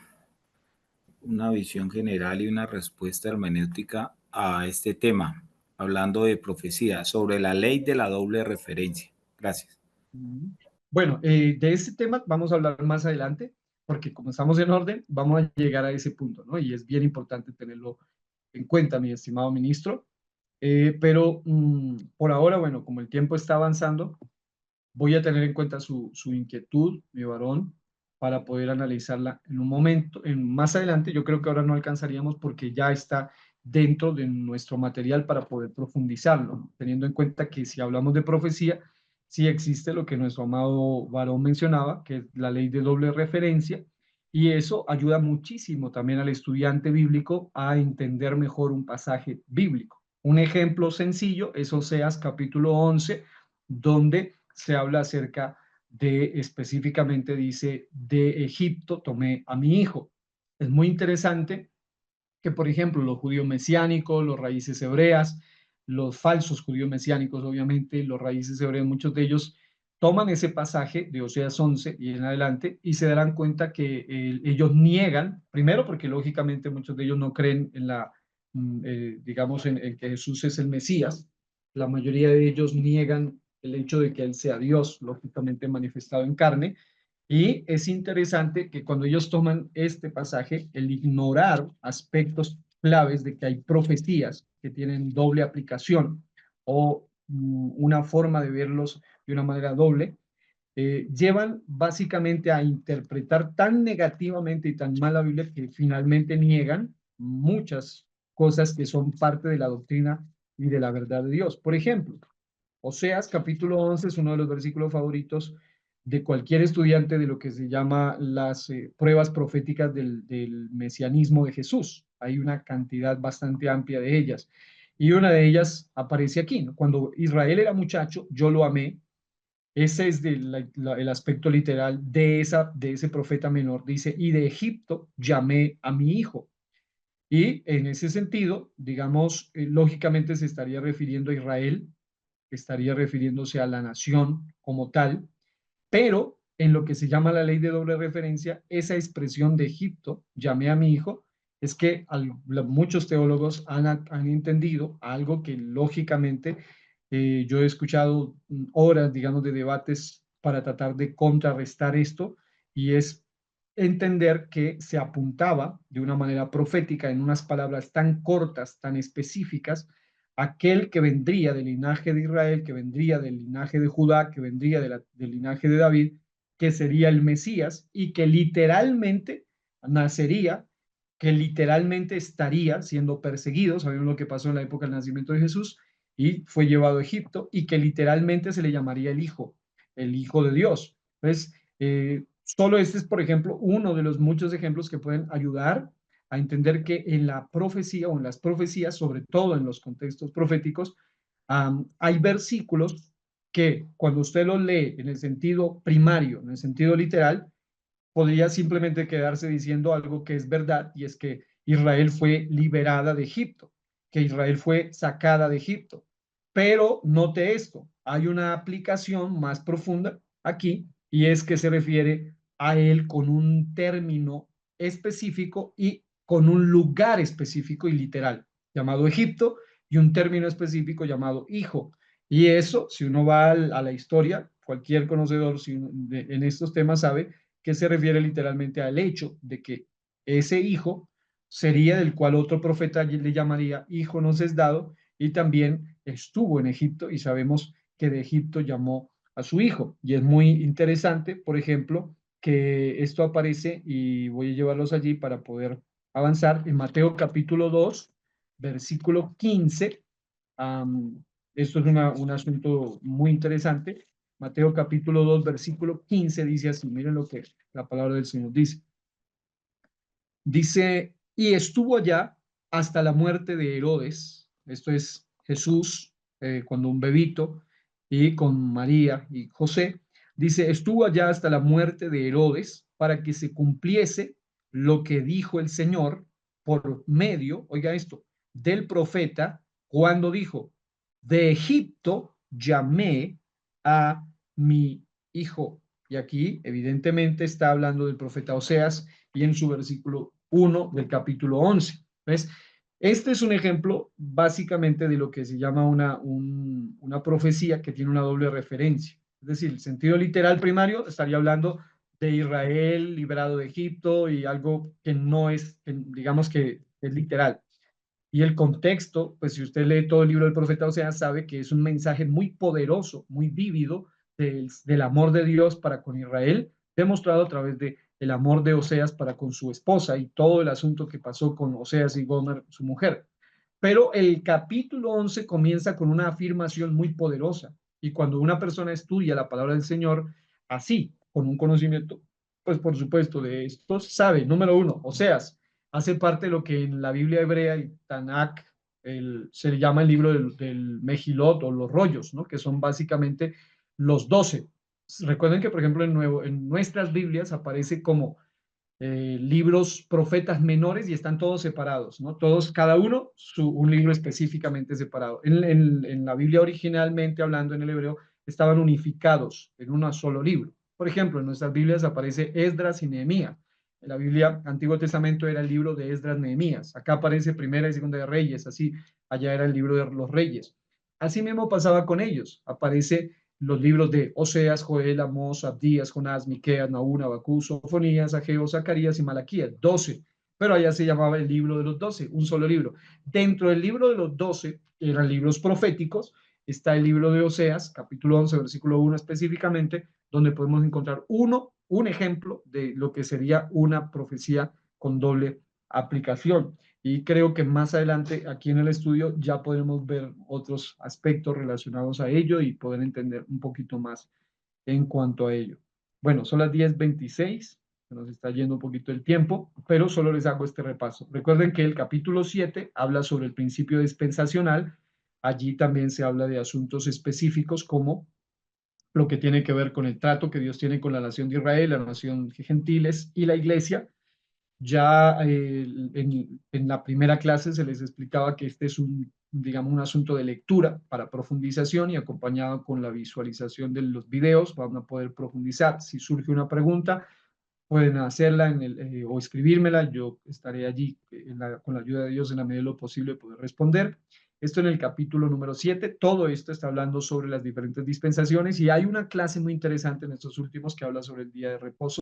visión general y una respuesta hermenéutica a este tema, hablando de profecía, sobre la ley de la doble referencia. Gracias. Bueno, de ese tema vamos a hablar más adelante, porque como estamos en orden, vamos a llegar a ese punto, ¿no? Y es bien importante tenerlo en cuenta, mi estimado ministro. Pero por ahora, bueno, como el tiempo está avanzando, voy a tener en cuenta su inquietud, mi varón, para poder analizarla en un momento, más adelante. Yo creo que ahora no alcanzaríamos porque ya está dentro de nuestro material para poder profundizarlo, ¿no? Teniendo en cuenta que si hablamos de profecía, sí existe lo que nuestro amado varón mencionaba, que es la ley de doble referencia, Y eso ayuda muchísimo también al estudiante bíblico a entender mejor un pasaje bíblico. Un ejemplo sencillo es Oseas capítulo 11, donde se habla acerca de, específicamente dice, de Egipto tomé a mi hijo. Es muy interesante que, por ejemplo, los judíos mesiánicos, los raíces hebreas, los falsos judíos mesiánicos, obviamente, los raíces hebreas, muchos de ellos toman ese pasaje de Oseas 11 y en adelante y se darán cuenta que ellos niegan, primero porque lógicamente muchos de ellos no creen en la, digamos, en que Jesús es el Mesías. La mayoría de ellos niegan el hecho de que Él sea Dios, lógicamente manifestado en carne, y es interesante que cuando ellos toman este pasaje, el ignorar aspectos claves de que hay profecías que tienen doble aplicación o una forma de verlos de una manera doble, llevan básicamente a interpretar tan negativamente y tan mal la Biblia que finalmente niegan muchas cosas que son parte de la doctrina y de la verdad de Dios. Por ejemplo, Oseas capítulo 11 es uno de los versículos favoritos de cualquier estudiante de lo que se llama las pruebas proféticas del mesianismo de Jesús. Hay una cantidad bastante amplia de ellas. Y una de ellas aparece aquí, ¿no? Cuando Israel era muchacho, yo lo amé. Ese es el aspecto literal de ese profeta menor. Dice, y de Egipto llamé a mi hijo. Y en ese sentido, digamos, lógicamente se estaría refiriendo a Israel, estaría refiriéndose a la nación como tal, pero en lo que se llama la ley de doble referencia, esa expresión de Egipto, llamé a mi hijo, es que muchos teólogos han entendido algo que lógicamente yo he escuchado horas, digamos, de debates para tratar de contrarrestar esto, y es entender que se apuntaba de una manera profética en unas palabras tan cortas, tan específicas, aquel que vendría del linaje de Israel, que vendría del linaje de Judá, que vendría del linaje de David, que sería el Mesías y que literalmente nacería, que literalmente estaría siendo perseguido, sabemos lo que pasó en la época del nacimiento de Jesús, y fue llevado a Egipto, y que literalmente se le llamaría el Hijo de Dios. Entonces, solo este es, por ejemplo, uno de los muchos ejemplos que pueden ayudar a entender que en la profecía o en las profecías, sobre todo en los contextos proféticos, hay versículos que cuando usted los lee en el sentido primario, en el sentido literal, podría simplemente quedarse diciendo algo que es verdad, y es que Israel fue liberada de Egipto, que Israel fue sacada de Egipto. Pero note esto, hay una aplicación más profunda aquí, y es que se refiere a él con un término específico y con un lugar específico y literal, llamado Egipto, y un término específico llamado hijo. Y eso, si uno va a la historia, cualquier conocedor en estos temas sabe que se refiere literalmente al hecho de que ese hijo sería del cual otro profeta le llamaría hijo nos es dado, y también estuvo en Egipto, y sabemos que de Egipto llamó a su hijo. Y es muy interesante, por ejemplo, que esto aparece, y voy a llevarlos allí para poder avanzar, en Mateo capítulo 2, versículo 15. Esto es un asunto muy interesante. Mateo capítulo 2, versículo 15 dice así, miren lo que la palabra del Señor dice. Dice, y estuvo allá hasta la muerte de Herodes, esto es Jesús, cuando un bebito, y con María y José, dice, estuvo allá hasta la muerte de Herodes para que se cumpliese lo que dijo el Señor por medio, oiga esto, del profeta, cuando dijo, de Egipto llamé a mi hijo. Y aquí, evidentemente, está hablando del profeta Oseas, y en su versículo 1 del capítulo 11. ¿Ves? Este es un ejemplo básicamente de lo que se llama una profecía que tiene una doble referencia. Es decir, el sentido literal primario estaría hablando de Israel liberado de Egipto y algo que no es, digamos que es literal. Y el contexto, pues si usted lee todo el libro del profeta Oseas, sabe que es un mensaje muy poderoso, muy vívido del amor de Dios para con Israel, demostrado a través de el amor de Oseas para con su esposa y todo el asunto que pasó con Oseas y Gomer, su mujer. Pero el capítulo 11 comienza con una afirmación muy poderosa. Y cuando una persona estudia la palabra del Señor así, con un conocimiento pues por supuesto, de estos sabe, número uno, Oseas, hace parte de lo que en la Biblia hebrea y Tanakh se le llama el libro del Mejilot o los rollos, ¿no? Que son básicamente los 12. Recuerden que, por ejemplo, en nuestras Biblias aparece como libros profetas menores y están todos separados, ¿no? Todos, cada uno, un libro específicamente separado. En la Biblia originalmente, hablando en el hebreo, estaban unificados en un solo libro. Por ejemplo, en nuestras Biblias aparece Esdras y Nehemías. En la Biblia, Antiguo Testamento era el libro de Esdras, Nehemías. Acá aparece Primera y Segunda de Reyes, así, allá era el libro de los Reyes. Así mismo pasaba con ellos. Aparece los libros de Oseas, Joel, Amós, Abdías, Jonás, Miqueas, Nahum, Abacús, Sofonías, Ageo, Zacarías y Malaquías, 12. Pero allá se llamaba el libro de los 12, un solo libro. Dentro del libro de los 12, que eran libros proféticos, está el libro de Oseas, capítulo 11, versículo 1 específicamente, donde podemos encontrar un ejemplo de lo que sería una profecía con doble aplicación. Y creo que más adelante aquí en el estudio ya podremos ver otros aspectos relacionados a ello y poder entender un poquito más en cuanto a ello. Bueno, son las 10:26, se nos está yendo un poquito el tiempo, pero solo les hago este repaso. Recuerden que el capítulo 7 habla sobre el principio dispensacional. Allí también se habla de asuntos específicos como lo que tiene que ver con el trato que Dios tiene con la nación de Israel, la nación de gentiles y la iglesia. Ya en la primera clase se les explicaba que este es digamos, un asunto de lectura para profundización y acompañado con la visualización de los videos van a poder profundizar. Si surge una pregunta, pueden hacerla o escribírmela. Yo estaré allí con la ayuda de Dios en la medida de lo posible poder responder. Esto en el capítulo número 7. Todo esto está hablando sobre las diferentes dispensaciones y hay una clase muy interesante en estos últimos que habla sobre el día de reposo,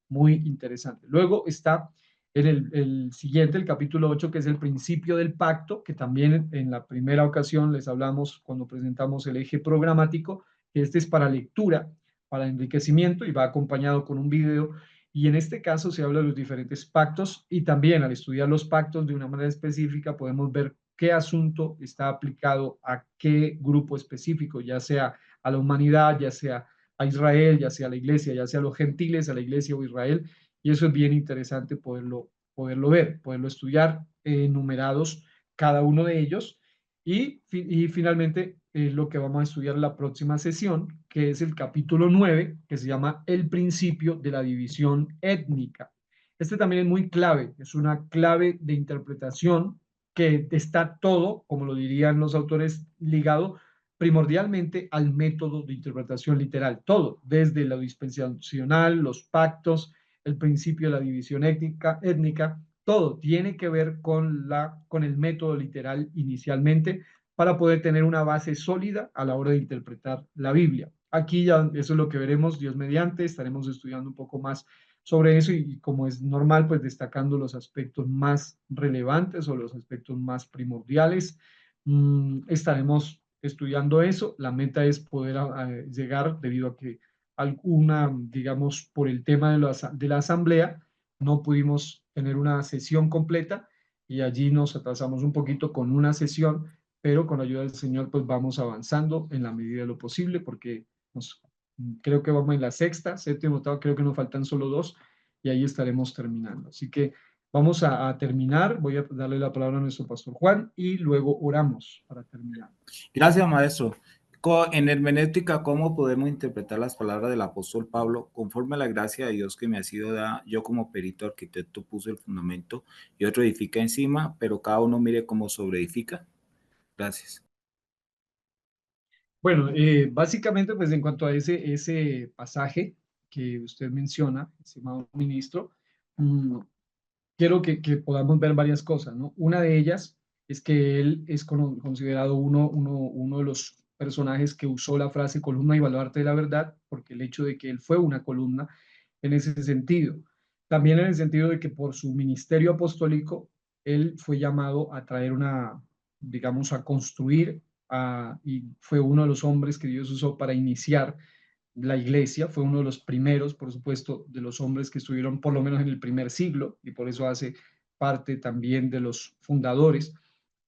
muy interesante. Luego está en el siguiente, el capítulo 8, que es el principio del pacto, que también en la primera ocasión les hablamos cuando presentamos el eje programático, que este es para lectura, para enriquecimiento y va acompañado con un video. Y en este caso se habla de los diferentes pactos y también al estudiar los pactos de una manera específica podemos ver qué asunto está aplicado a qué grupo específico, ya sea a la humanidad, ya sea a Israel, ya sea a la iglesia, ya sea a los gentiles, a la iglesia o Israel. Y eso es bien interesante poderlo ver, poderlo estudiar enumerados cada uno de ellos. Y finalmente, lo que vamos a estudiar en la próxima sesión, que es el capítulo 9, que se llama El principio de la división étnica. Este también es muy clave, es una clave de interpretación que está todo, como lo dirían los autores, ligado primordialmente al método de interpretación literal, todo, desde lo dispensacional, los pactos, el principio de la división étnica, todo tiene que ver con el método literal inicialmente para poder tener una base sólida a la hora de interpretar la Biblia. Aquí ya eso es lo que veremos, Dios mediante, estaremos estudiando un poco más sobre eso y como es normal, pues destacando los aspectos más relevantes o los aspectos más primordiales. Estaremos estudiando eso. La meta es poder llegar, debido a que digamos, por el tema de la asamblea, no pudimos tener una sesión completa y allí nos atrasamos un poquito con una sesión, pero con la ayuda del Señor pues vamos avanzando en la medida de lo posible porque creo que vamos en la sexta, séptima, octava, creo que nos faltan solo dos y ahí estaremos terminando. Así que vamos a terminar, voy a darle la palabra a nuestro pastor Juan y luego oramos para terminar. Gracias, maestro. En hermenéutica, ¿cómo podemos interpretar las palabras del apóstol Pablo? Conforme a la gracia de Dios que me ha sido dada, yo como perito arquitecto puse el fundamento y otro edifica encima, pero cada uno mire cómo sobreedifica. Gracias. Bueno, básicamente, pues en cuanto a ese pasaje que usted menciona, estimado ministro, quiero que podamos ver varias cosas, ¿no? Una de ellas es que él es considerado uno de los personajes que usó la frase columna y baluarte de la verdad, porque el hecho de que él fue una columna en ese sentido. También en el sentido de que por su ministerio apostólico, él fue llamado a traer digamos, a construir, y fue uno de los hombres que Dios usó para iniciar la iglesia, fue uno de los primeros, por supuesto, de los hombres que estuvieron por lo menos en el primer siglo, y por eso hace parte también de los fundadores.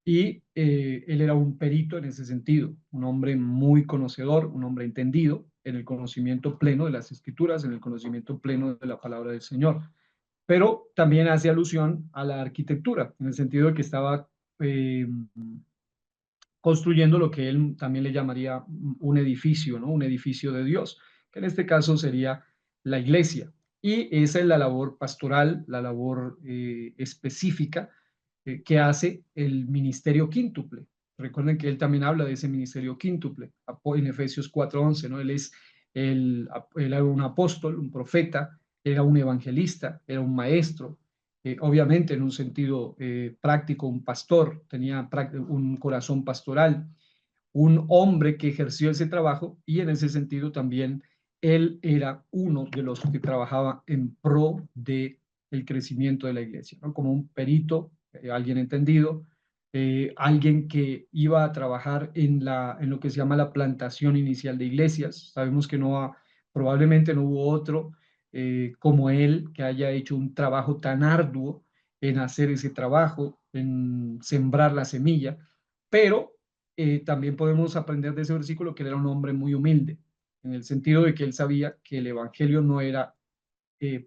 Y él era un perito en ese sentido, un hombre muy conocedor, un hombre entendido. en el conocimiento pleno de las Escrituras, en el conocimiento pleno de la palabra del Señor. Pero también hace alusión a la arquitectura, en el sentido de que estaba construyendo lo que él también le llamaría un edificio, ¿no? Un edificio de Dios, que en este caso sería la iglesia. Y esa es la labor pastoral, la labor específica que hace el ministerio quíntuple. Recuerden que él también habla de ese ministerio quíntuple en Efesios 4:11, ¿no? Él era un apóstol, un profeta, era un evangelista, era un maestro, obviamente en un sentido práctico, un pastor, tenía un corazón pastoral, un hombre que ejerció ese trabajo y en ese sentido también él era uno de los que trabajaba en pro de el crecimiento de la iglesia, ¿no? Como un perito, alguien entendido, alguien que iba a trabajar en lo que se llama la plantación inicial de iglesias. Sabemos que probablemente no hubo otro como él que haya hecho un trabajo tan arduo en hacer ese trabajo, en sembrar la semilla, pero también podemos aprender de ese versículo que él era un hombre muy humilde, en el sentido de que él sabía que el evangelio no era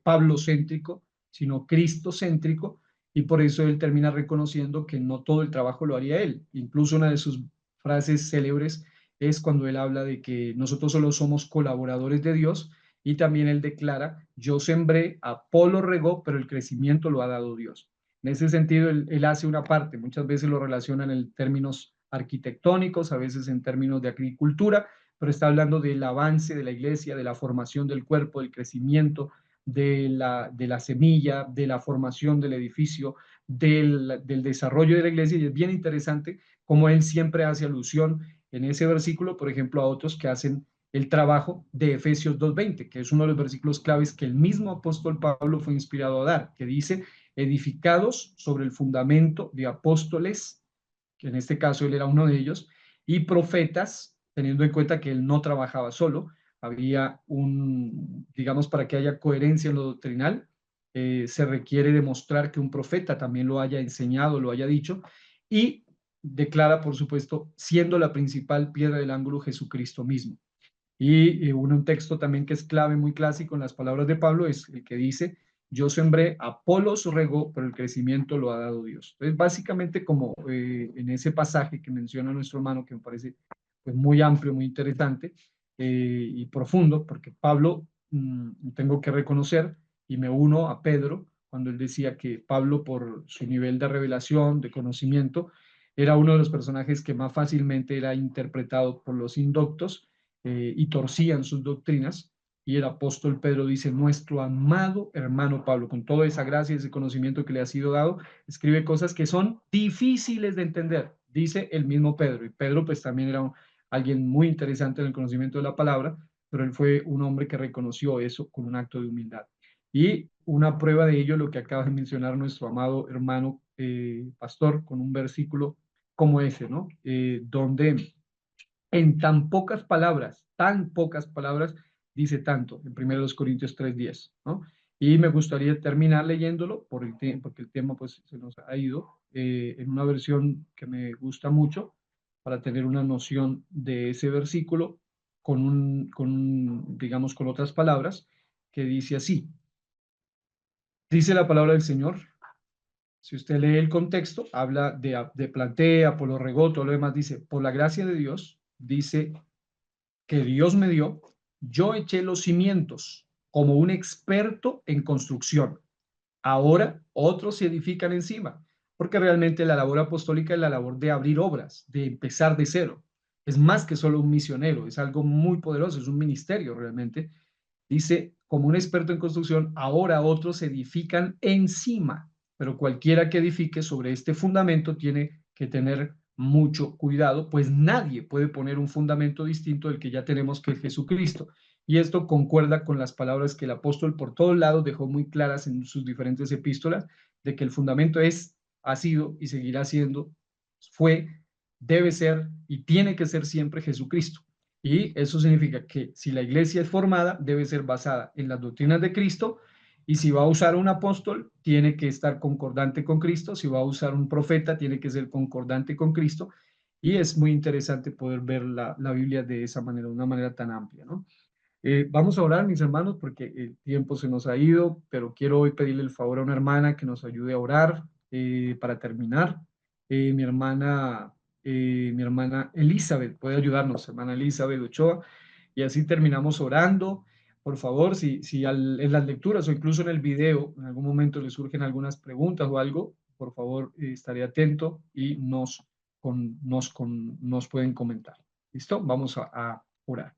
Pablo-céntrico, sino Cristo-céntrico, y por eso él termina reconociendo que no todo el trabajo lo haría él. Incluso una de sus frases célebres es cuando él habla de que nosotros solo somos colaboradores de Dios, y también él declara, yo sembré, Apolo regó, pero el crecimiento lo ha dado Dios. En ese sentido, él hace una parte, muchas veces lo relacionan en términos arquitectónicos, a veces en términos de agricultura, pero está hablando del avance de la iglesia, de la formación del cuerpo, del crecimiento, de la semilla, de la formación del edificio, del desarrollo de la iglesia, y es bien interesante cómo él siempre hace alusión en ese versículo, por ejemplo, a otros que hacen el trabajo de Efesios 2:20, que es uno de los versículos claves que el mismo apóstol Pablo fue inspirado a dar, que dice, edificados sobre el fundamento de apóstoles, que en este caso él era uno de ellos, y profetas, teniendo en cuenta que él no trabajaba solo, había digamos, para que haya coherencia en lo doctrinal, se requiere demostrar que un profeta también lo haya enseñado, lo haya dicho, y declara, por supuesto, siendo la principal piedra del ángulo Jesucristo mismo. Y un texto también que es clave, muy clásico en las palabras de Pablo, es el que dice, yo sembré, Apolos regó, pero el crecimiento lo ha dado Dios. Entonces, básicamente como en ese pasaje que menciona nuestro hermano, que me parece pues, muy amplio, muy interesante y profundo, porque Pablo, tengo que reconocer, y me uno a Pedro, cuando él decía que Pablo, por su nivel de revelación, de conocimiento, era uno de los personajes que más fácilmente era interpretado por los indoctos, y torcían sus doctrinas, y el apóstol Pedro dice, nuestro amado hermano Pablo, con toda esa gracia y ese conocimiento que le ha sido dado, escribe cosas que son difíciles de entender, dice el mismo Pedro, y Pedro pues también era alguien muy interesante en el conocimiento de la palabra, pero él fue un hombre que reconoció eso con un acto de humildad. Y una prueba de ello, lo que acaba de mencionar nuestro amado hermano pastor, con un versículo como ese, ¿no? Donde en tan pocas palabras, dice tanto, en 1 Corintios 3:10, ¿no? Y me gustaría terminar leyéndolo porque el tema pues se nos ha ido en una versión que me gusta mucho para tener una noción de ese versículo digamos, con otras palabras, que dice así. Dice la palabra del Señor. Si usted lee el contexto, habla de plantea, Apolo regó, todo lo demás, dice, por la gracia de Dios, dice que Dios me dio, yo eché los cimientos como un experto en construcción. Ahora otros se edifican encima, porque realmente la labor apostólica es la labor de abrir obras, de empezar de cero. Es más que solo un misionero, es algo muy poderoso, es un ministerio realmente. Dice, como un experto en construcción, ahora otros se edifican encima, pero cualquiera que edifique sobre este fundamento tiene que tener mucho cuidado, pues nadie puede poner un fundamento distinto del que ya tenemos, que es Jesucristo. Y esto concuerda con las palabras que el apóstol por todos lados dejó muy claras en sus diferentes epístolas, de que el fundamento ha sido y seguirá siendo, fue, debe ser y tiene que ser siempre Jesucristo. Y eso significa que si la iglesia es formada, debe ser basada en las doctrinas de Cristo, y si va a usar un apóstol, tiene que estar concordante con Cristo, si va a usar un profeta, tiene que ser concordante con Cristo, y es muy interesante poder ver la Biblia de esa manera, de una manera tan amplia, ¿no? Vamos a orar, mis hermanos, porque el tiempo se nos ha ido, pero quiero hoy pedirle el favor a una hermana que nos ayude a orar para terminar. Mi hermana Elizabeth puede ayudarnos, hermana Elizabeth Ochoa, y así terminamos orando. Por favor, si en las lecturas o incluso en el video en algún momento le surgen algunas preguntas o algo, por favor, estaré atento y nos pueden comentar. ¿Listo? Vamos a orar.